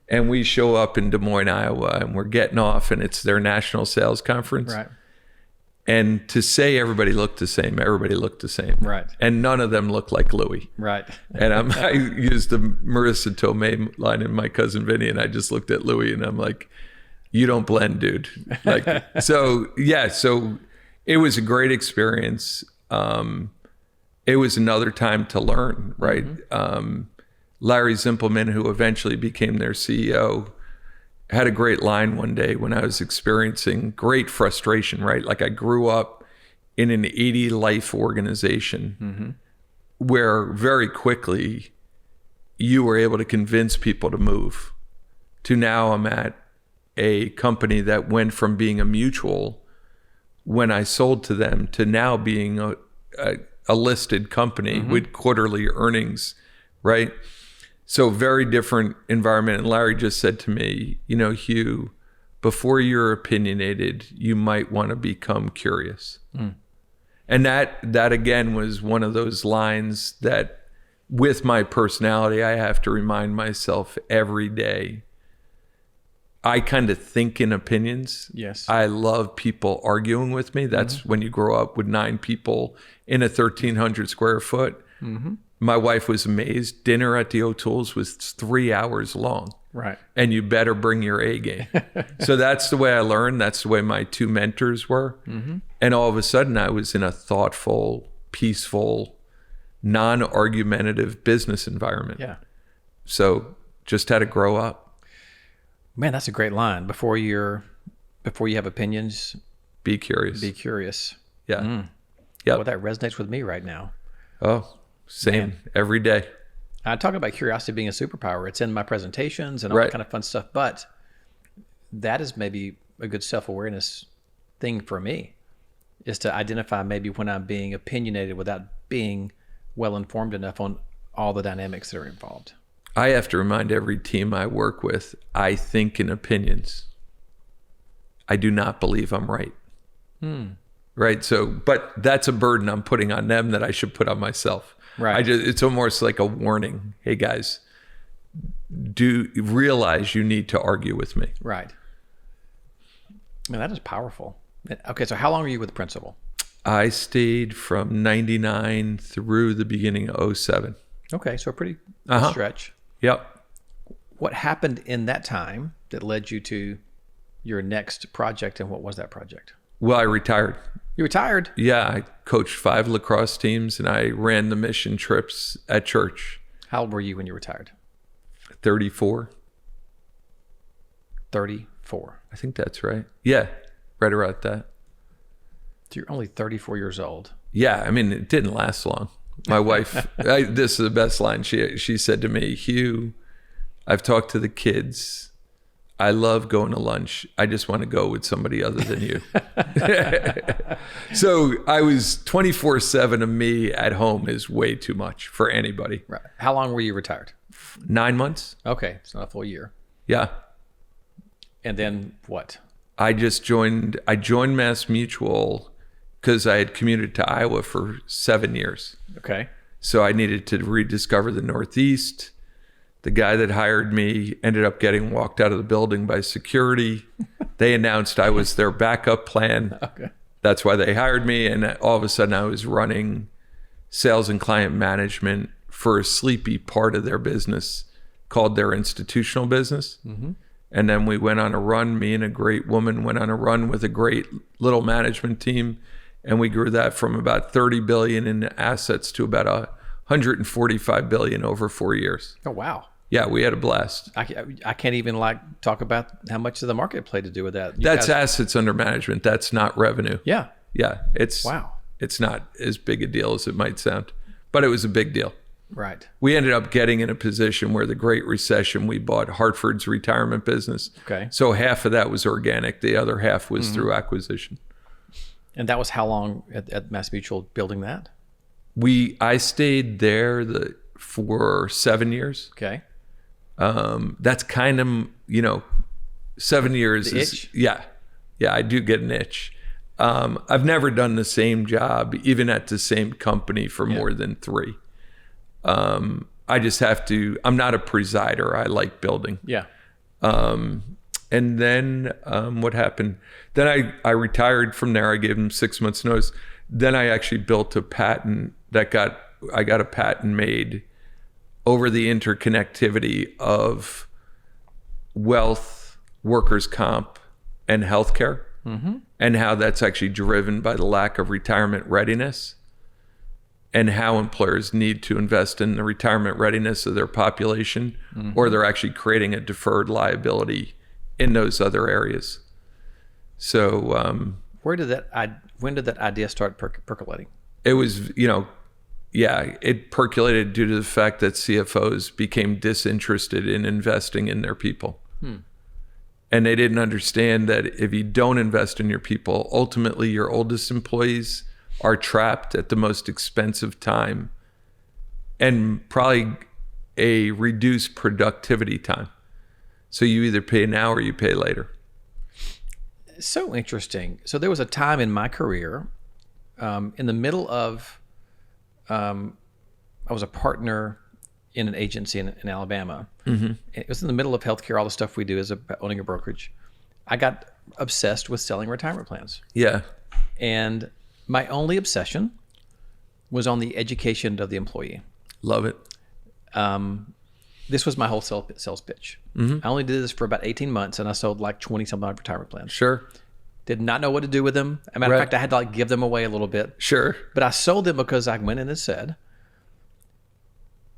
And we show up in Des Moines, Iowa, and we're getting off, and it's their national sales conference. Right. And to say everybody looked the same, everybody looked the same. Right. And none of them looked like Louis. Right. And I used the Marissa Tomei line in My Cousin Vinny, and I just looked at Louis, and I'm like, you don't blend, dude. Like, so it was a great experience. It was another time to learn, right? Mm-hmm. Larry Zimpelman, who eventually became their CEO, had a great line one day when I was experiencing great frustration, right? Like I grew up in an 80 life organization where very quickly you were able to convince people to move, to now I'm at a company that went from being a mutual when I sold to them to now being a listed company with quarterly earnings, right? So very different environment. And Larry just said to me, you know, Hugh, before you're opinionated, you might want to become curious. And that again was one of those lines that with my personality, I have to remind myself every day. I kind of think in opinions. Yes. I love people arguing with me. That's when you grow up with 9 people in a 1,300 square foot. My wife was amazed. Dinner at the O'Toole's was 3 hours long. Right. And you better bring your A game. So that's the way I learned. That's the way my 2 mentors were. And all of a sudden I was in a thoughtful, peaceful, non-argumentative business environment. Yeah. So just had to grow up. Man, that's a great line. Before you have opinions, Be curious. be curious. Yeah. Yep. Well, that resonates with me right now. Oh, same every day. I talk about curiosity being a superpower. It's in my presentations and all that kind of fun stuff. But that is maybe a good self-awareness thing for me, is to identify maybe when I'm being opinionated without being well-informed enough on all the dynamics that are involved. I have to remind every team I work with, I think in opinions. I do not believe I'm right. Right. So, but that's a burden I'm putting on them that I should put on myself. Right. It's almost like a warning. Hey guys, do realize you need to argue with me. Right. Man, that is powerful. Okay. So how long were you with the principal? I stayed from 99 through the beginning of 07. Okay. So a pretty good stretch. Yep. What happened in that time that led you to your next project, and what was that project? Well, I retired. You retired? Yeah, I coached 5 lacrosse teams and I ran the mission trips at church. How old were you when you retired? 34. 34. I think that's right. Yeah, right around that. So you're only 34 years old. Yeah, I mean, it didn't last long. My wife, this is the best line. She said to me, Hugh, I've talked to the kids. I love going to lunch. I just want to go with somebody other than you. So I was 24/7 of me at home is way too much for anybody. Right. How long were you retired? 9 months. Okay. It's not a full year. Yeah. And then what? I joined Mass Mutual because I had commuted to Iowa for 7 years. Okay. So I needed to rediscover the Northeast. The guy that hired me ended up getting walked out of the building by security. They announced I was their backup plan. Okay. That's why they hired me. And all of a sudden I was running sales and client management for a sleepy part of their business called their institutional business. And then we went on a run. Me and a great woman went on a run with a great little management team. And we grew that from about 30 billion in assets to about 145 billion over 4 years. Oh, wow. Yeah, we had a blast. I can't even talk about how much of the market played to do with that. That's assets under management. That's not revenue. Yeah. Yeah. It's not as big a deal as it might sound, but it was a big deal. Right. We ended up getting in a position where the Great Recession, we bought Hartford's retirement business. Okay. So half of that was organic. The other half was through acquisition. And that was how long at MassMutual building that? I stayed there for 7 years. Okay. That's kind of, 7 years The is, itch? Yeah, I do get an itch. I've never done the same job, even at the same company for more than 3. I just have to, I'm not a presider. I like building. Yeah. And then what happened? Then I retired from there. I gave them 6 months notice. Then I actually built a patent I got a patent made over the interconnectivity of wealth, workers' comp, and healthcare, and how that's actually driven by the lack of retirement readiness, and how employers need to invest in the retirement readiness of their population, or they're actually creating a deferred liability in those other areas. So when did that idea start percolating? it was, it percolated due to the fact that CFOs became disinterested in investing in their people. And they didn't understand that if you don't invest in your people, ultimately your oldest employees are trapped at the most expensive time and probably a reduced productivity time. So you either pay now or you pay later. So interesting. So there was a time in my career, in the middle of, I was a partner in an agency in Alabama. It was in the middle of healthcare, all the stuff we do as owning a brokerage. I got obsessed with selling retirement plans. Yeah. And my only obsession was on the education of the employee. Love it. This was my whole sales pitch. I only did this for about 18 months, and I sold like 20-some odd retirement plans. Sure. Did not know what to do with them. As a matter of fact, I had to give them away a little bit. Sure. But I sold them because I went in and said,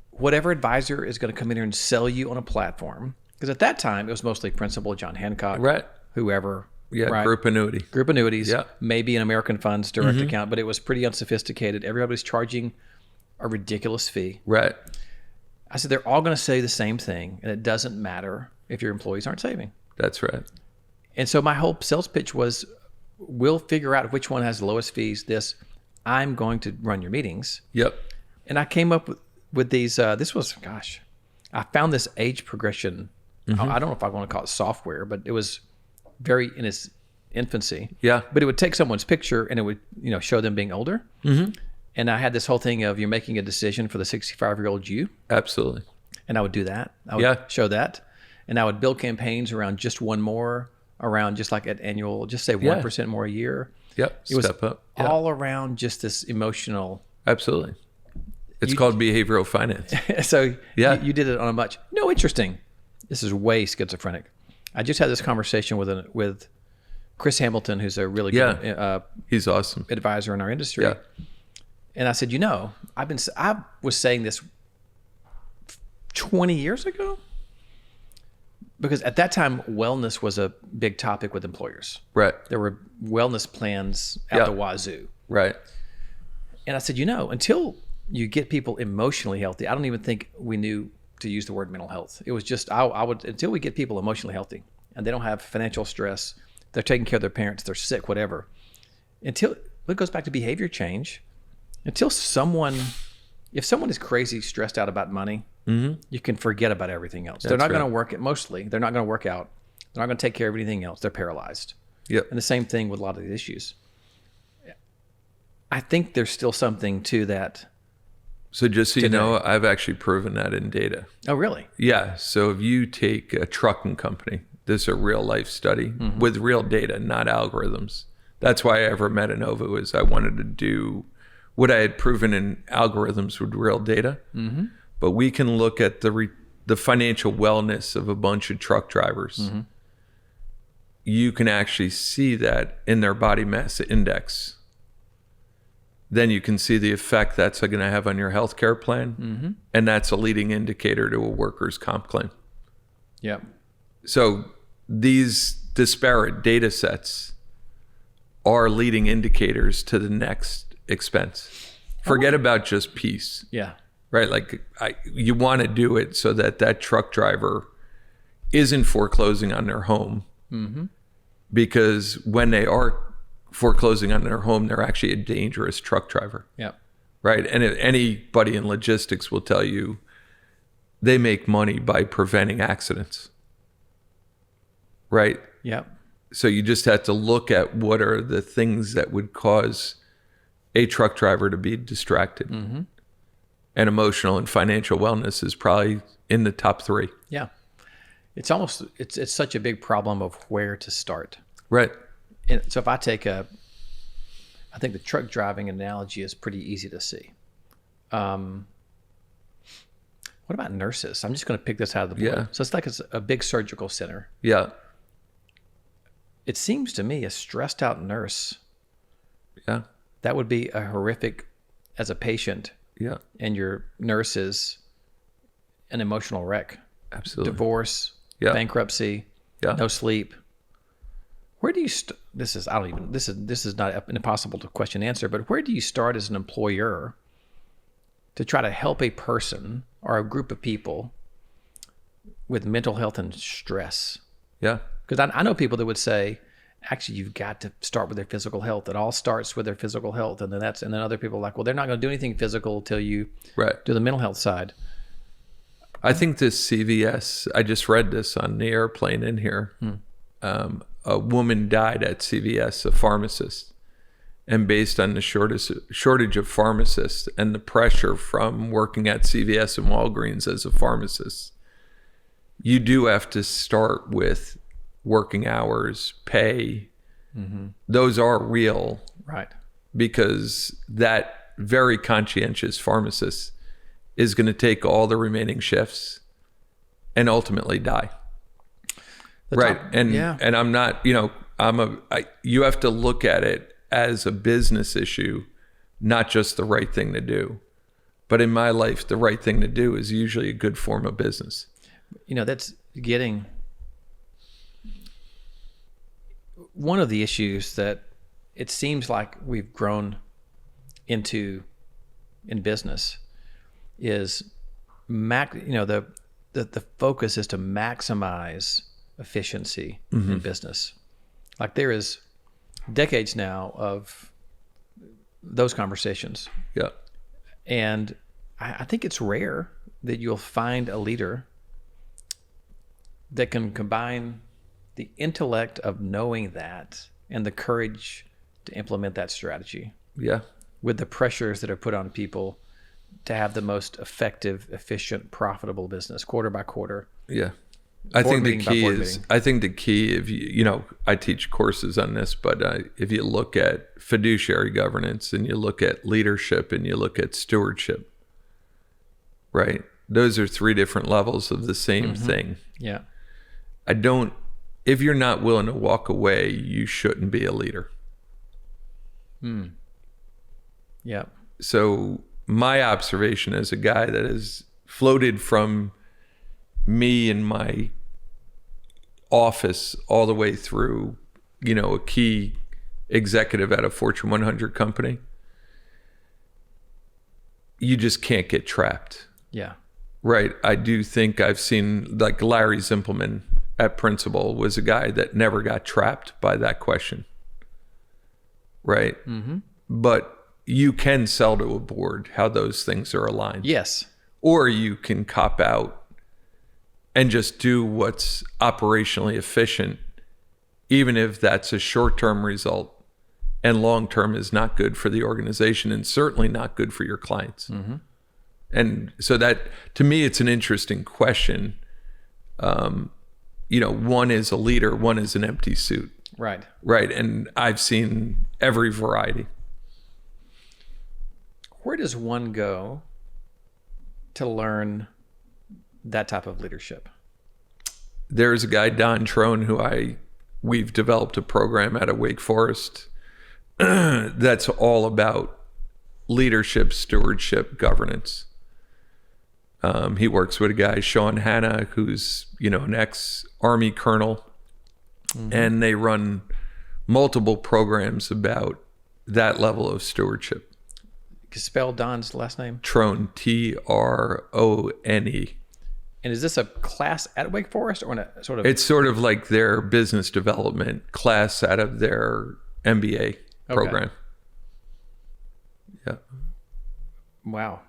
whatever advisor is going to come in here and sell you on a platform, because at that time, it was mostly Principal, John Hancock, whoever. Yeah, right? group annuity. Group annuities, Yeah. maybe an American Funds direct account, but it was pretty unsophisticated. Everybody's charging a ridiculous fee. Right. I said, they're all going to say the same thing, and it doesn't matter if your employees aren't saving. That's right. And so my whole sales pitch was, we'll figure out which one has the lowest fees. I'm going to run your meetings. Yep. And I came up with these, I found this age progression. I don't know if I want to call it software, but it was very in its infancy. Yeah. But it would take someone's picture and it would, show them being older. And I had this whole thing of you're making a decision for the 65-year-old you. Absolutely. And I would do that. I would show that. And I would build campaigns around just one more, around just like at annual, just say 1% more a year. Yep. It was Step up. Yeah. all around just this emotional. Absolutely. It's called behavioral finance. So Yeah. you did it on a much, interesting. This is way schizophrenic. I just had this conversation with Chris Hamilton, who's a really good He's awesome. advisor in our industry. Yeah. And I said, I was saying this 20 years ago, because at that time, wellness was a big topic with employers. Right. There were wellness plans out the wazoo. Right. And I said, until you get people emotionally healthy, I don't even think we knew to use the word mental health. It was just, until we get people emotionally healthy and they don't have financial stress, they're taking care of their parents, they're sick, whatever. It goes back to behavior change. If someone is crazy, stressed out about money, you can forget about everything else. They're not going to work it mostly. They're not going to work out. They're not going to take care of anything else. They're paralyzed. Yep. And the same thing with a lot of these issues. I think there's still something to that. So just so you know, I've actually proven that in data. Oh, really? Yeah. So if you take a trucking company, this is a real life study with real data, not algorithms. That's why I ever met Innovu, is I wanted to do what I had proven in algorithms with real data. But we can look at the the financial wellness of a bunch of truck drivers, you can actually see that in their body mass index. Then you can see the effect that's going to have on your healthcare plan. And that's a leading indicator to a workers' comp claim. Yep. So these disparate data sets are leading indicators to the next expense. Forget about just peace. Yeah. Right? Like you want to do it so that that truck driver isn't foreclosing on their home. Because when they are foreclosing on their home, they're actually a dangerous truck driver. Yep. Right? And if anybody in logistics will tell you they make money by preventing accidents. Right? Yep. So you just have to look at what are the things that would cause a truck driver to be distracted. And emotional and financial wellness is probably in the top 3. Yeah. It's almost, it's such a big problem of where to start. Right. And so if I take I think the truck driving analogy is pretty easy to see. What about nurses? I'm just going to pick this out of the blue. Yeah. So it's like it's a big surgical center. Yeah. It seems to me a stressed out nurse, Yeah. that would be a horrific as a patient, Yeah. and your nurse is an emotional wreck. Absolutely. Divorce, Yeah. bankruptcy, Yeah. no sleep. Where do you this is not an impossible question to answer, but where do you start as an employer to try to help a person or a group of people with mental health and stress? Yeah. Because I know people that would say, actually, you've got to start with their physical health. It all starts with their physical health, and then other people are like, well, they're not going to do anything physical until you Right. do the mental health side. I think this CVS, I just read this on the airplane in here. A woman died at CVS, a pharmacist. And based on the shortage of pharmacists and the pressure from working at CVS and Walgreens as a pharmacist, you do have to start with working hours, pay. Those are real, Right. because that very conscientious pharmacist is going to take all the remaining shifts and ultimately die. Right. And I'm not, you have to look at it as a business issue, not just the right thing to do. But in my life, the right thing to do is usually a good form of business. That's getting one of the issues that it seems like we've grown into in business is the focus is to maximize efficiency in business. Like there is decades now of those conversations. Yeah. And I think it's rare that you'll find a leader that can combine the intellect of knowing that and the courage to implement that strategy Yeah. with the pressures that are put on people to have the most effective, efficient, profitable business quarter by quarter. Yeah. I think the meeting by key board is, meeting. I think the key, if I teach courses on this, but if you look at fiduciary governance and you look at leadership and you look at stewardship, right? Those are 3 different levels of the same thing. Yeah. If you're not willing to walk away, you shouldn't be a leader. Yeah. So my observation as a guy that has floated from me in my office all the way through, a key executive at a Fortune 100 company, you just can't get trapped. Yeah. Right. I do think I've seen, like Larry Zimpelman at Principal was a guy that never got trapped by that question. Right. But you can sell to a board how those things are aligned. Yes. Or you can cop out and just do what's operationally efficient, even if that's a short-term result and long-term is not good for the organization and certainly not good for your clients. And so that, to me, it's an interesting question. One is a leader, one is an empty suit. Right. Right. And I've seen every variety. Where does one go to learn that type of leadership? There's a guy, Don Trone, who we've developed a program out of Wake Forest that's all about leadership, stewardship, governance. He works with a guy, Sean Hanna, who's, an ex-Army colonel, and they run multiple programs about that level of stewardship. Can you spell Don's last name? Trone, Trone. And is this a class at Wake Forest or a sort of? It's sort of like their business development class out of their MBA program. Yeah. Wow.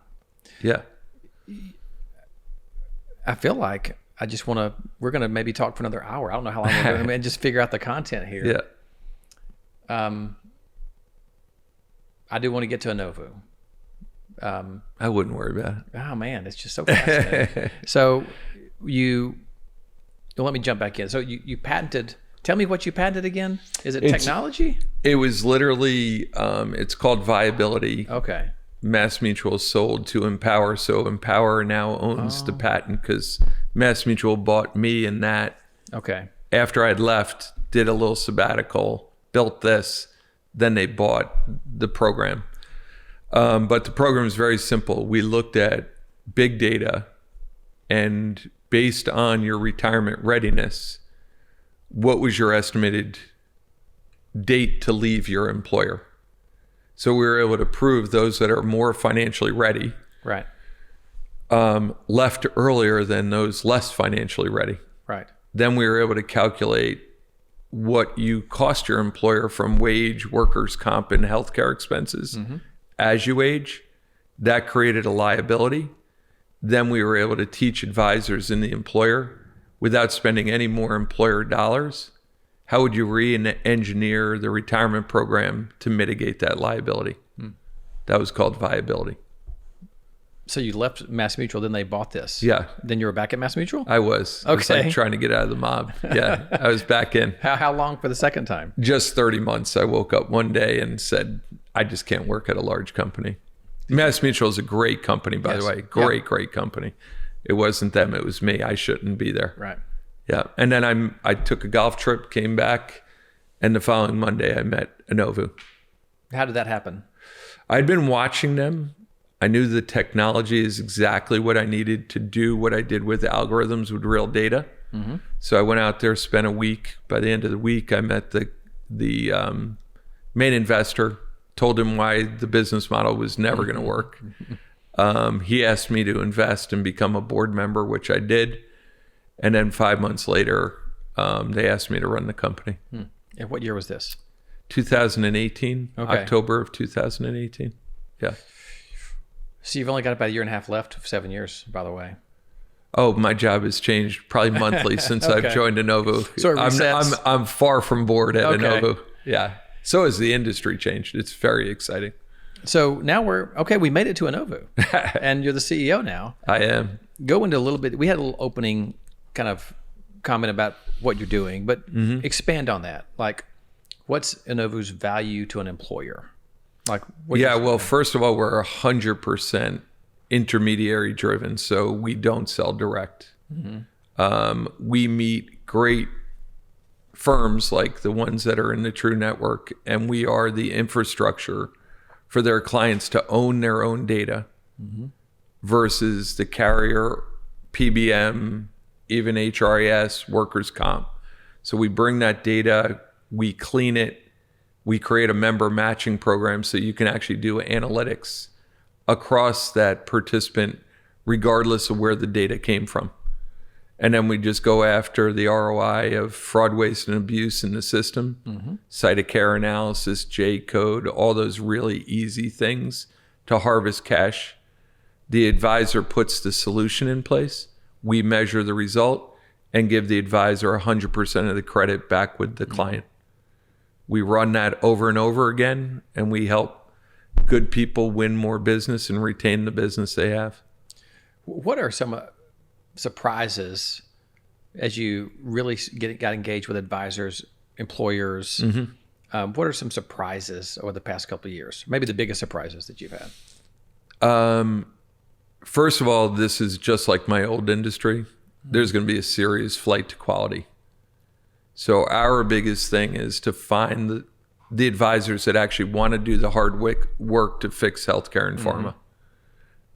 Yeah. I feel like we're going to maybe talk for another hour. I don't know how long we're going to and just figure out the content here. Yeah. I do want to get to Innovu. I wouldn't worry about it. Oh man, it's just so fascinating. So let me jump back in. So you patented, tell me what you patented again. Is it technology? It was literally, it's called viability. Okay. MassMutual sold to Empower. So Empower now owns the patent because MassMutual bought me and that. Okay. After I'd left, did a little sabbatical, built this, then they bought the program. But the program is very simple. We looked at big data, and based on your retirement readiness, what was your estimated date to leave your employer? So we were able to prove those that are more financially ready, right, left earlier than those less financially ready. Right. Then we were able to calculate what you cost your employer from wage, workers' comp, and healthcare expenses as you age. That created a liability. Then we were able to teach advisors in the employer, without spending any more employer dollars, how would you re-engineer the retirement program to mitigate that liability? That was called viability. So you left MassMutual, then they bought this. Yeah. Then you were back at MassMutual? I was. Okay. I was like trying to get out of the mob. Yeah, I was back in. How long for the second time? Just 30 months. I woke up one day and said, I just can't work at a large company. MassMutual is a great company, by the way. Great company. It wasn't them, it was me. I shouldn't be there. Right. Yeah. And then I took a golf trip, came back, and the following Monday I met Innovu. How did that happen? I'd been watching them. I knew the technology is exactly what I needed to do what I did with algorithms with real data. So I went out there, spent a week. By the end of the week, I met the main investor, told him why the business model was never going to work. He asked me to invest and become a board member, which I did. And then 5 months later, they asked me to run the company. And what year was this? 2018, Okay. October of 2018. Yeah. So you've only got about a year and a half left of 7 years, by the way. Oh, my job has changed probably monthly since I've joined Innovu. So it resets. I'm far from bored at Okay. Innovu. Yeah. So has the industry changed. It's very exciting. So now we made it to Innovu. And you're the CEO now. I am. Go into a little bit. We had a little opening kind of comment about what you're doing, but expand on that. Like, what's Innovu's value to an employer? Like, Well, first of all, we're 100% intermediary driven, so we don't sell direct. We meet great firms like the ones that are in the True Network, and we are the infrastructure for their clients to own their own data versus the carrier, PBM, even HRIS, workers' comp. So we bring that data, we clean it, we create a member matching program so you can actually do analytics across that participant regardless of where the data came from. And then we just go after the ROI of fraud, waste, and abuse in the system, site of care analysis, J code, all those really easy things to harvest cash. The advisor puts the solution in place. We measure the result and give the advisor 100% of the credit back with the client. We run that over and over again, and we help good people win more business and retain the business they have. What are some surprises as you really got engaged with advisors, employers? What are some surprises over the past couple of years? Maybe the biggest surprises that you've had? First of all, this is just like my old industry. There's going to be a serious flight to quality. So our biggest thing is to find the advisors that actually want to do the hard work to fix healthcare and pharma,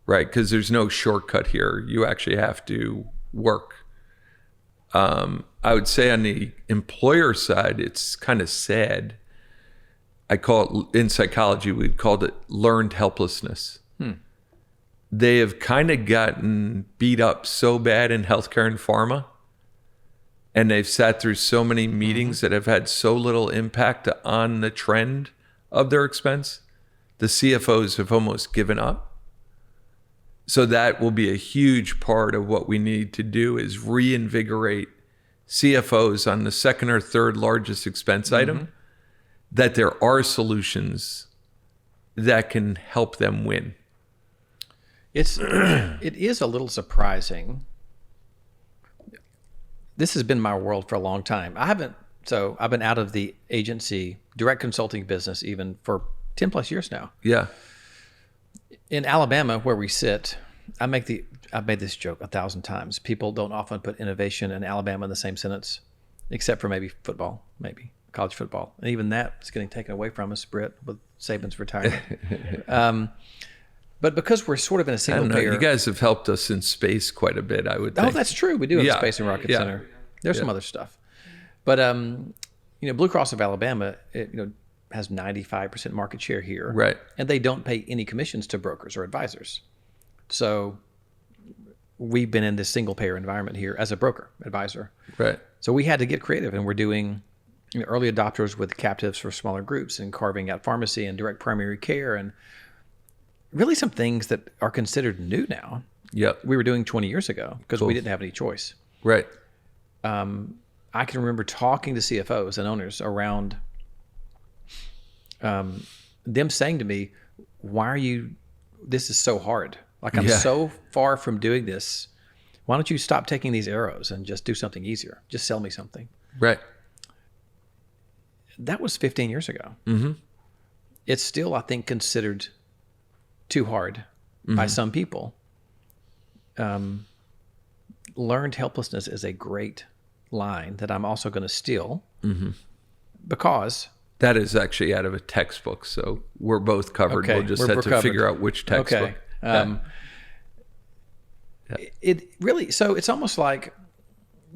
right? Because there's no shortcut here. You actually have to work. I would say on the employer side, it's kind of sad. I call it, in psychology, we'd call it learned helplessness. They have kind of gotten beat up so bad in healthcare and pharma, and they've sat through so many meetings that have had so little impact on the trend of their expense. The CFOs have almost given up. So that will be a huge part of what we need to do is reinvigorate CFOs on the second or third largest expense item, that there are solutions that can help them win. It is a little surprising. This has been my world for a long time. I've been out of the agency, direct consulting business even for 10 plus years now. Yeah. In Alabama, where we sit, I've made this joke 1,000 times. People don't often put innovation and Alabama in the same sentence, except for maybe football, maybe college football. And even that is getting taken away from us, Britt, with Saban's retirement. But because we're sort of in a single payer. You guys have helped us in space quite a bit, I would think. Oh, that's true. We do have a Space and Rocket Center. There's some other stuff. But, Blue Cross of Alabama, has 95% market share here. Right. And they don't pay any commissions to brokers or advisors. So we've been in this single payer environment here as a broker advisor. Right. So we had to get creative, and we're doing early adopters with captives for smaller groups and carving out pharmacy and direct primary care and really some things that are considered new now. Yep. We were doing 20 years ago because we didn't have any choice. Right. I can remember talking to CFOs and owners around them saying to me, this is so hard. Like I'm so far from doing this. Why don't you stop taking these arrows and just do something easier? Just sell me something. Right. That was 15 years ago. It's still, I think, considered too hard by some people. Learned helplessness is a great line that I'm also going to steal because that is actually out of a textbook, so we're both covered. Okay, we'll just have to figure out which textbook. Okay. It really, so it's almost like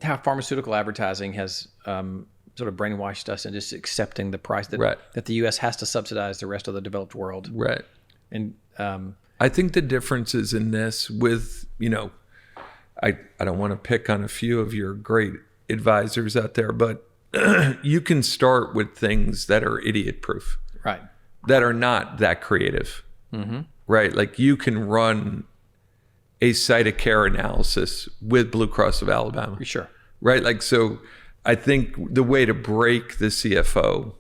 how pharmaceutical advertising has sort of brainwashed us into just accepting the price that the U.S. has to subsidize the rest of the developed world. Right. And I think the difference is in this with, I don't want to pick on a few of your great advisors out there, but you can start with things that are idiot proof. Right. That are not that creative. Right. Like you can run a site of care analysis with Blue Cross of Alabama. Sure. Right. Like, so I think the way to break the CFO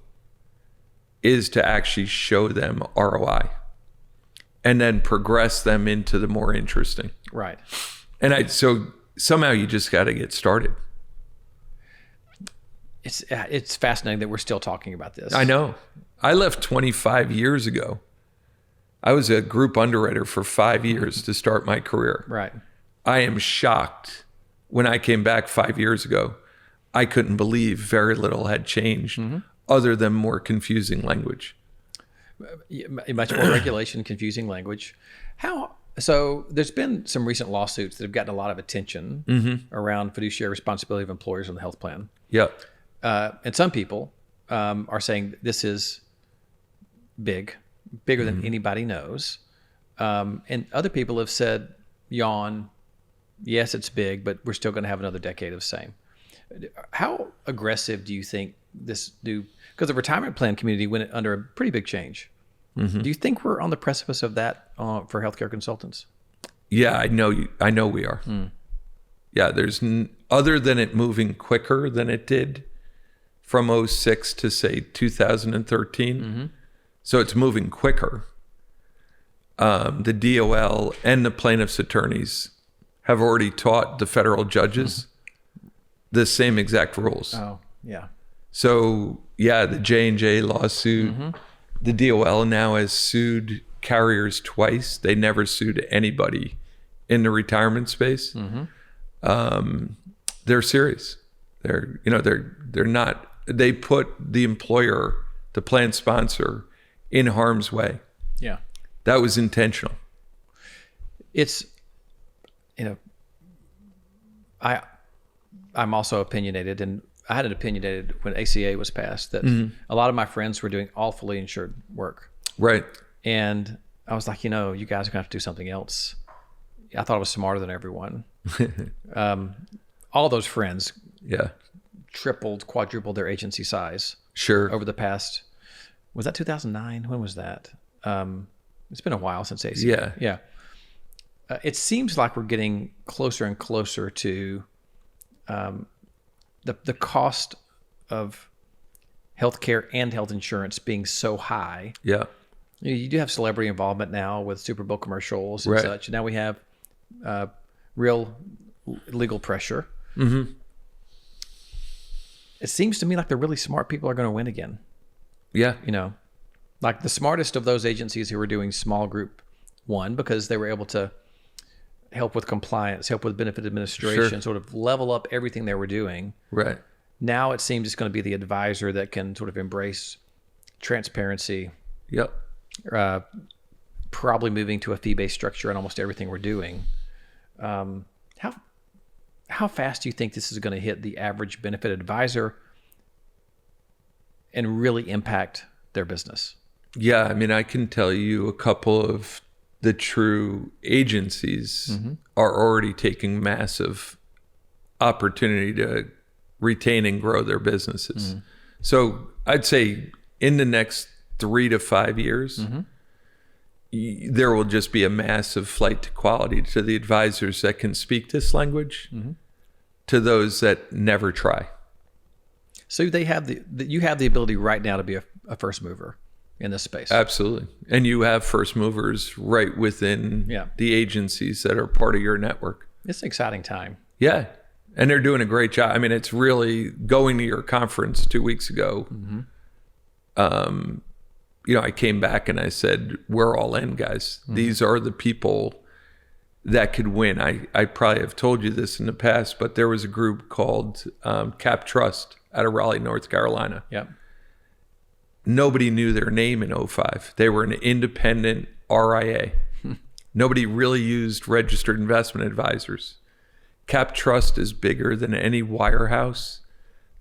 is to actually show them ROI and then progress them into the more interesting. Right. And so somehow you just got to get started. It's fascinating that we're still talking about this. I know. I left 25 years ago. I was a group underwriter for 5 years to start my career. Right. I am shocked when I came back 5 years ago. I couldn't believe very little had changed other than more confusing language. Much more regulation, confusing language. So there's been some recent lawsuits that have gotten a lot of attention around fiduciary responsibility of employers on the health plan. Yep. And some people are saying this is bigger than anybody knows. And other people have said, yawn, yes, it's big, but we're still going to have another decade of the same. How aggressive do you think this new, because the retirement plan community went under a pretty big change. Do you think we're on the precipice of that for healthcare consultants? Yeah, I know we are. Yeah, there's other than it moving quicker than it did from 2006 to say 2013. So it's moving quicker. The DOL and the plaintiffs' attorneys have already taught the federal judges the same exact rules. Oh, yeah. So yeah, the J&J lawsuit, the DOL now has sued carriers twice. They never sued anybody in the retirement space. They're serious. They're not. They put the employer, the plan sponsor, in harm's way. Yeah. That was intentional. It's, I'm also opinionated, and I had an opinionated when ACA was passed that a lot of my friends were doing all fully insured work. Right. And I was like, you guys are going to have to do something else. I thought I was smarter than everyone. All those friends tripled, quadrupled their agency size. Sure. Over the past, was that 2009? When was that? It's been a while since ACA. Yeah. Yeah. It seems like we're getting closer and closer to the cost of healthcare and health insurance being so high. Yeah. You do have celebrity involvement now with Super Bowl commercials and Right. such. Now we have real legal pressure. It seems to me like the really smart people are going to win again. Yeah. Like the smartest of those agencies who were doing small group won because they were able to help with compliance, help with benefit administration, Sure. sort of level up everything they were doing. Right. Now it seems it's going to be the advisor that can sort of embrace transparency, Yep. probably moving to a fee-based structure on almost everything we're doing. How fast do you think this is going to hit the average benefit advisor and really impact their business? Yeah. I mean, I can tell you a couple of the true agencies are already taking massive opportunity to retain and grow their businesses. So I'd say in the next 3 to 5 years, there will just be a massive flight to quality to the advisors that can speak this language to those that never try. So they have you have the ability right now to be a first mover in this space. Absolutely. And you have first movers right within the agencies that are part of your network. It's an exciting time. Yeah. And they're doing a great job. I mean, it's really going to your conference 2 weeks ago. I came back and I said, we're all in, guys. These are the people that could win. I probably have told you this in the past, but there was a group called Cap Trust out of Raleigh, North Carolina. Yep. Nobody knew their name in '05. They were an independent RIA. Nobody really used registered investment advisors. Cap Trust is bigger than any wirehouse.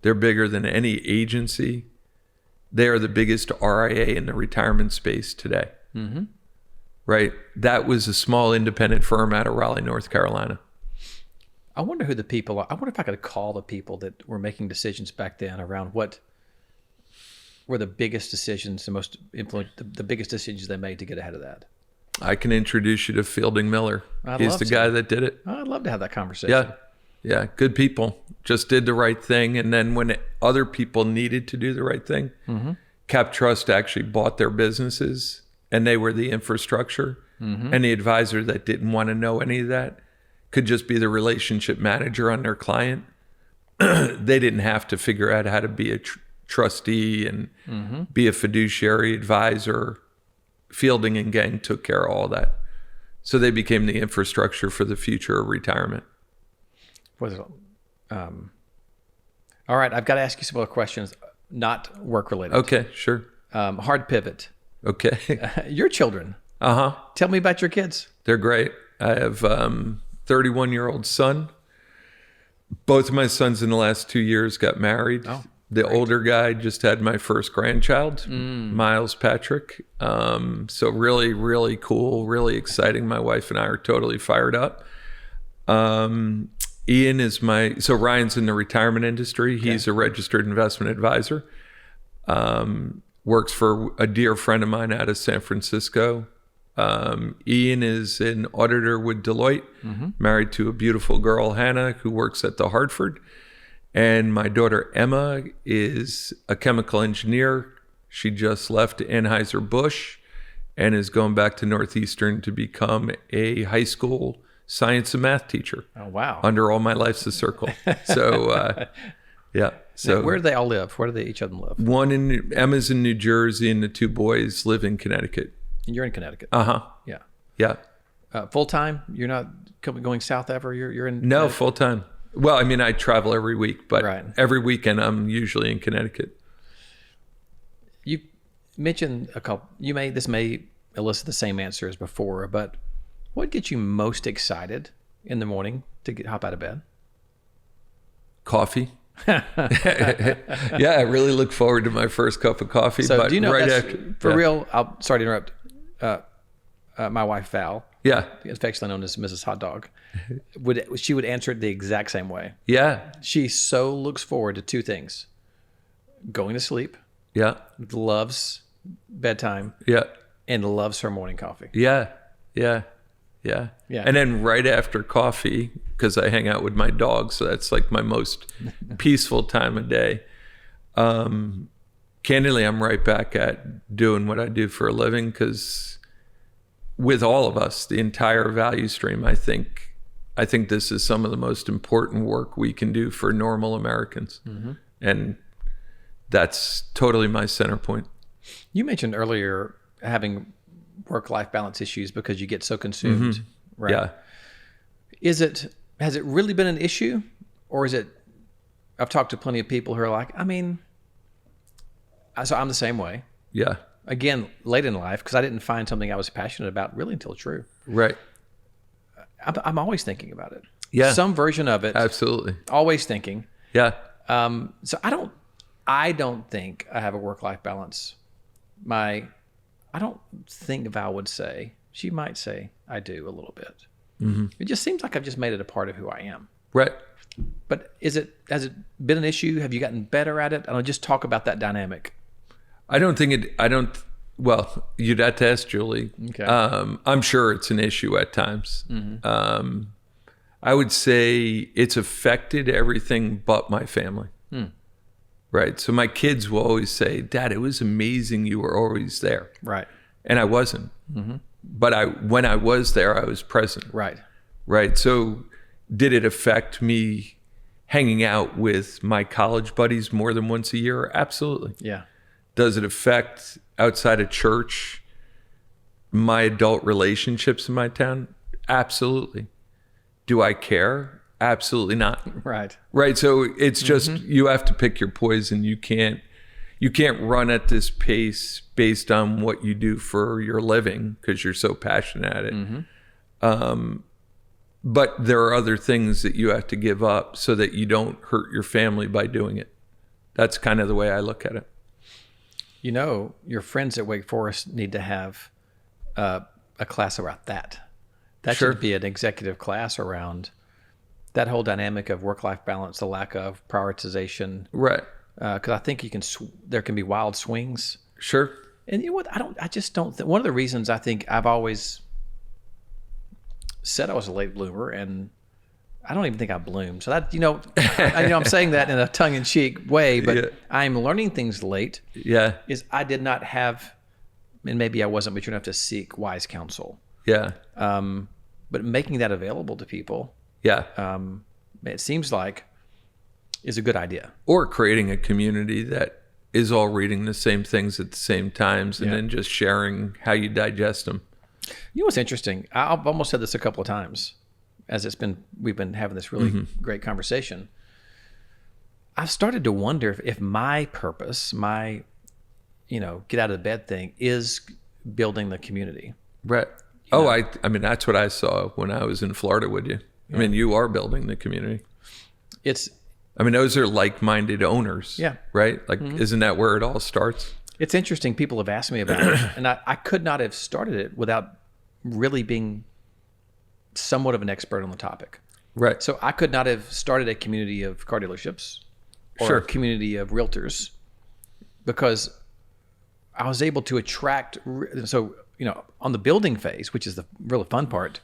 They're bigger than any agency. They are the biggest RIA in the retirement space today. Right? That was a small independent firm out of Raleigh, North Carolina. I wonder who the people are. I wonder if I could call the people that were making decisions back then around what were the biggest decisions, the biggest decisions they made to get ahead of that. I can introduce you to Fielding Miller. I'd He's love the to. guy that did it. I'd love to have that conversation. Yeah. Good people. Just did the right thing. And then when other people needed to do the right thing, Cap Trust actually bought their businesses and they were the infrastructure. And the advisor that didn't want to know any of that could just be the relationship manager on their client. They didn't have to figure out how to be a trustee and be a fiduciary advisor. Fielding and gang took care of all that. So they became the infrastructure for the future of retirement. All right, I've got to ask you some other questions, not work related. Okay, sure. Hard pivot. Okay. Your children. Tell me about your kids. They're great. I have 31-year-old son. Both of my sons in the last 2 years got married. The older guy just had my first grandchild, Miles Patrick. So really, really cool, really exciting. My wife and I are totally fired up. Ian is so Ryan's in the retirement industry. Okay. He's a registered investment advisor. Works for a dear friend of mine out of San Francisco. Ian is an auditor with Deloitte, married to a beautiful girl, Hannah, who works at the Hartford. And my daughter, Emma, is a chemical engineer. She just left Anheuser-Busch and is going back to Northeastern to become a high school science and math teacher. Oh, wow. Under All My Life's a Circle. So, yeah. So now, where do they all live? Where do each of them live? Emma's in New Jersey and the two boys live in Connecticut. And you're in Connecticut. Yeah. Full time? You're not going south ever? You're in No, full time. Well, I mean, I travel every week, but Right. every weekend I'm usually in Connecticut. You mentioned a couple. This may elicit the same answer as before, but what gets you most excited in the morning to hop out of bed? Coffee. Yeah, I really look forward to my first cup of coffee. So but do you know right that's, after, for yeah. real? Sorry to interrupt. My wife Val, Yeah, affectionately known as Mrs. Hot Dog, she would answer it the exact same way. yeah, She so looks forward to two things: going to sleep, yeah, loves bedtime, yeah, and loves her morning coffee. yeah, yeah, yeah. Yeah. And then right after coffee, because I hang out with my dog, so that's like my most peaceful time of day. Candidly, I'm right back at doing what I do for a living, because with all of us, the entire value stream, I think this is some of the most important work we can do for normal Americans. Mm-hmm. And that's totally my center point. You mentioned earlier having work-life balance issues because you get so consumed, right? Yeah. Has it really been an issue, or is it? I've talked to plenty of people who are like, so I'm the same way. Yeah. Again, late in life, because I didn't find something I was passionate about really until true. Right. I'm always thinking about it. Yeah. Some version of it. Absolutely. Always thinking. Yeah. So I don't think I have a work-life balance. I don't think Val would say. She might say I do a little bit. Mm-hmm. It just seems like I've just made it a part of who I am. Right. But has it been an issue? Have you gotten better at it? I don't just talk about that dynamic. Well, you'd have to ask Julie. Okay. I'm sure it's an issue at times. Mm-hmm. I would say it's affected everything but my family. Right. So my kids will always say, Dad, it was amazing you were always there. Right. And I wasn't. Mm-hmm. But when I was there, I was present. Right. Right. So did it affect me hanging out with my college buddies more than once a year? Absolutely. Yeah. Does it affect outside of church my adult relationships in my town? Absolutely. Do I care? Absolutely not. Right. Right. So it's just you have to pick your poison. You can't run at this pace based on what you do for your living because you're so passionate at it. Mm-hmm. But there are other things that you have to give up so that you don't hurt your family by doing it. That's kind of the way I look at it. You know, your friends at Wake Forest need to have a class around that. That Sure. should be an executive class around that whole dynamic of work-life balance, the lack of prioritization. Right. Because I think there can be wild swings. Sure. And you know what? I just don't think, one of the reasons I think I've always said I was a late bloomer, and I don't even think I bloomed. So that, I'm saying that in a tongue-in-cheek way, but Yeah. I'm learning things late. Yeah. Is I did not have, and maybe I wasn't mature enough to seek wise counsel. Yeah. But making that available to people, Yeah. it seems like is a good idea. Or creating a community that is all reading the same things at the same times and Yeah. then just sharing how you digest them. You know what's interesting? I've almost said this a couple of times as we've been having this really great conversation. I've started to wonder if my purpose, my, get out of the bed thing is building the community. Right. Oh, I mean, that's what I saw when I was in Florida with you. I mean, you are building the community. Those are like-minded owners. Yeah. Right? Like, isn't that where it all starts? It's interesting. People have asked me about it, and I could not have started it without really being somewhat of an expert on the topic. Right. So I could not have started a community of car dealerships or Sure. a community of realtors because I was able to attract. So, on the building phase, which is the really fun part,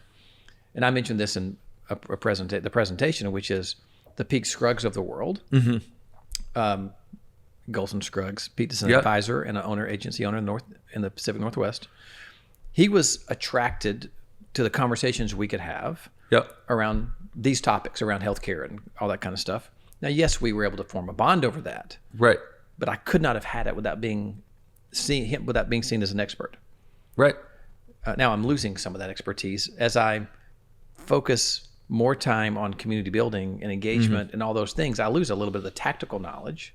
and I mentioned this in the presentation, which is the Pete Scruggs of the world. Mm-hmm. Golson Scruggs. Pete is an advisor and an agency owner in the Pacific Northwest. He was attracted to the conversations we could have around these topics, around healthcare and all that kind of stuff. Now, yes, we were able to form a bond over that. Right. But I could not have had it without being seen as an expert. Right. now I'm losing some of that expertise as I focus more time on community building and engagement and all those things. I lose a little bit of the tactical knowledge.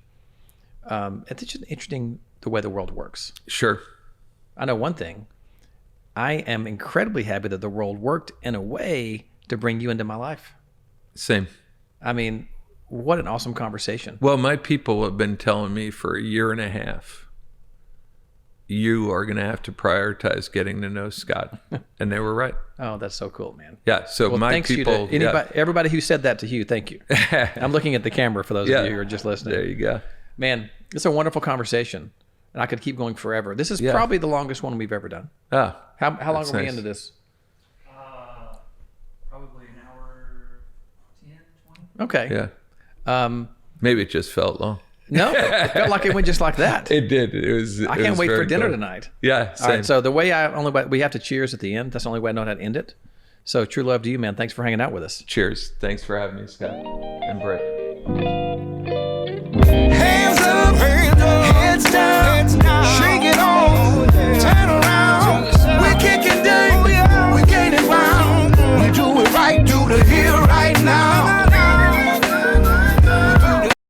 It's just interesting the way the world works. Sure. I know one thing. I am incredibly happy that the world worked in a way to bring you into my life. Same. I mean, what an awesome conversation. Well, my people have been telling me for a year and a half, you are going to have to prioritize getting to know Scott. And they were right. Oh, that's so cool, man. Yeah. So Well, my thanks people, you to anybody, everybody who said that to Hugh, thank you. I'm looking at the camera for those of you who are just listening. There you go. Man, it's a wonderful conversation. And I could keep going forever. This is probably the longest one we've ever done. Oh, How long that's are we nice. into this? Probably an hour 10, 20. Okay. Yeah. Maybe it just felt long. No, it felt like it went just like that. It did. It was. I can't wait for dinner tonight. Yeah. Same. All right, so the way we have to cheers at the end. That's the only way I know how to end it. So true love to you, man. Thanks for hanging out with us. Cheers. Thanks for having me, Scott and Brett. Hands up, heads down.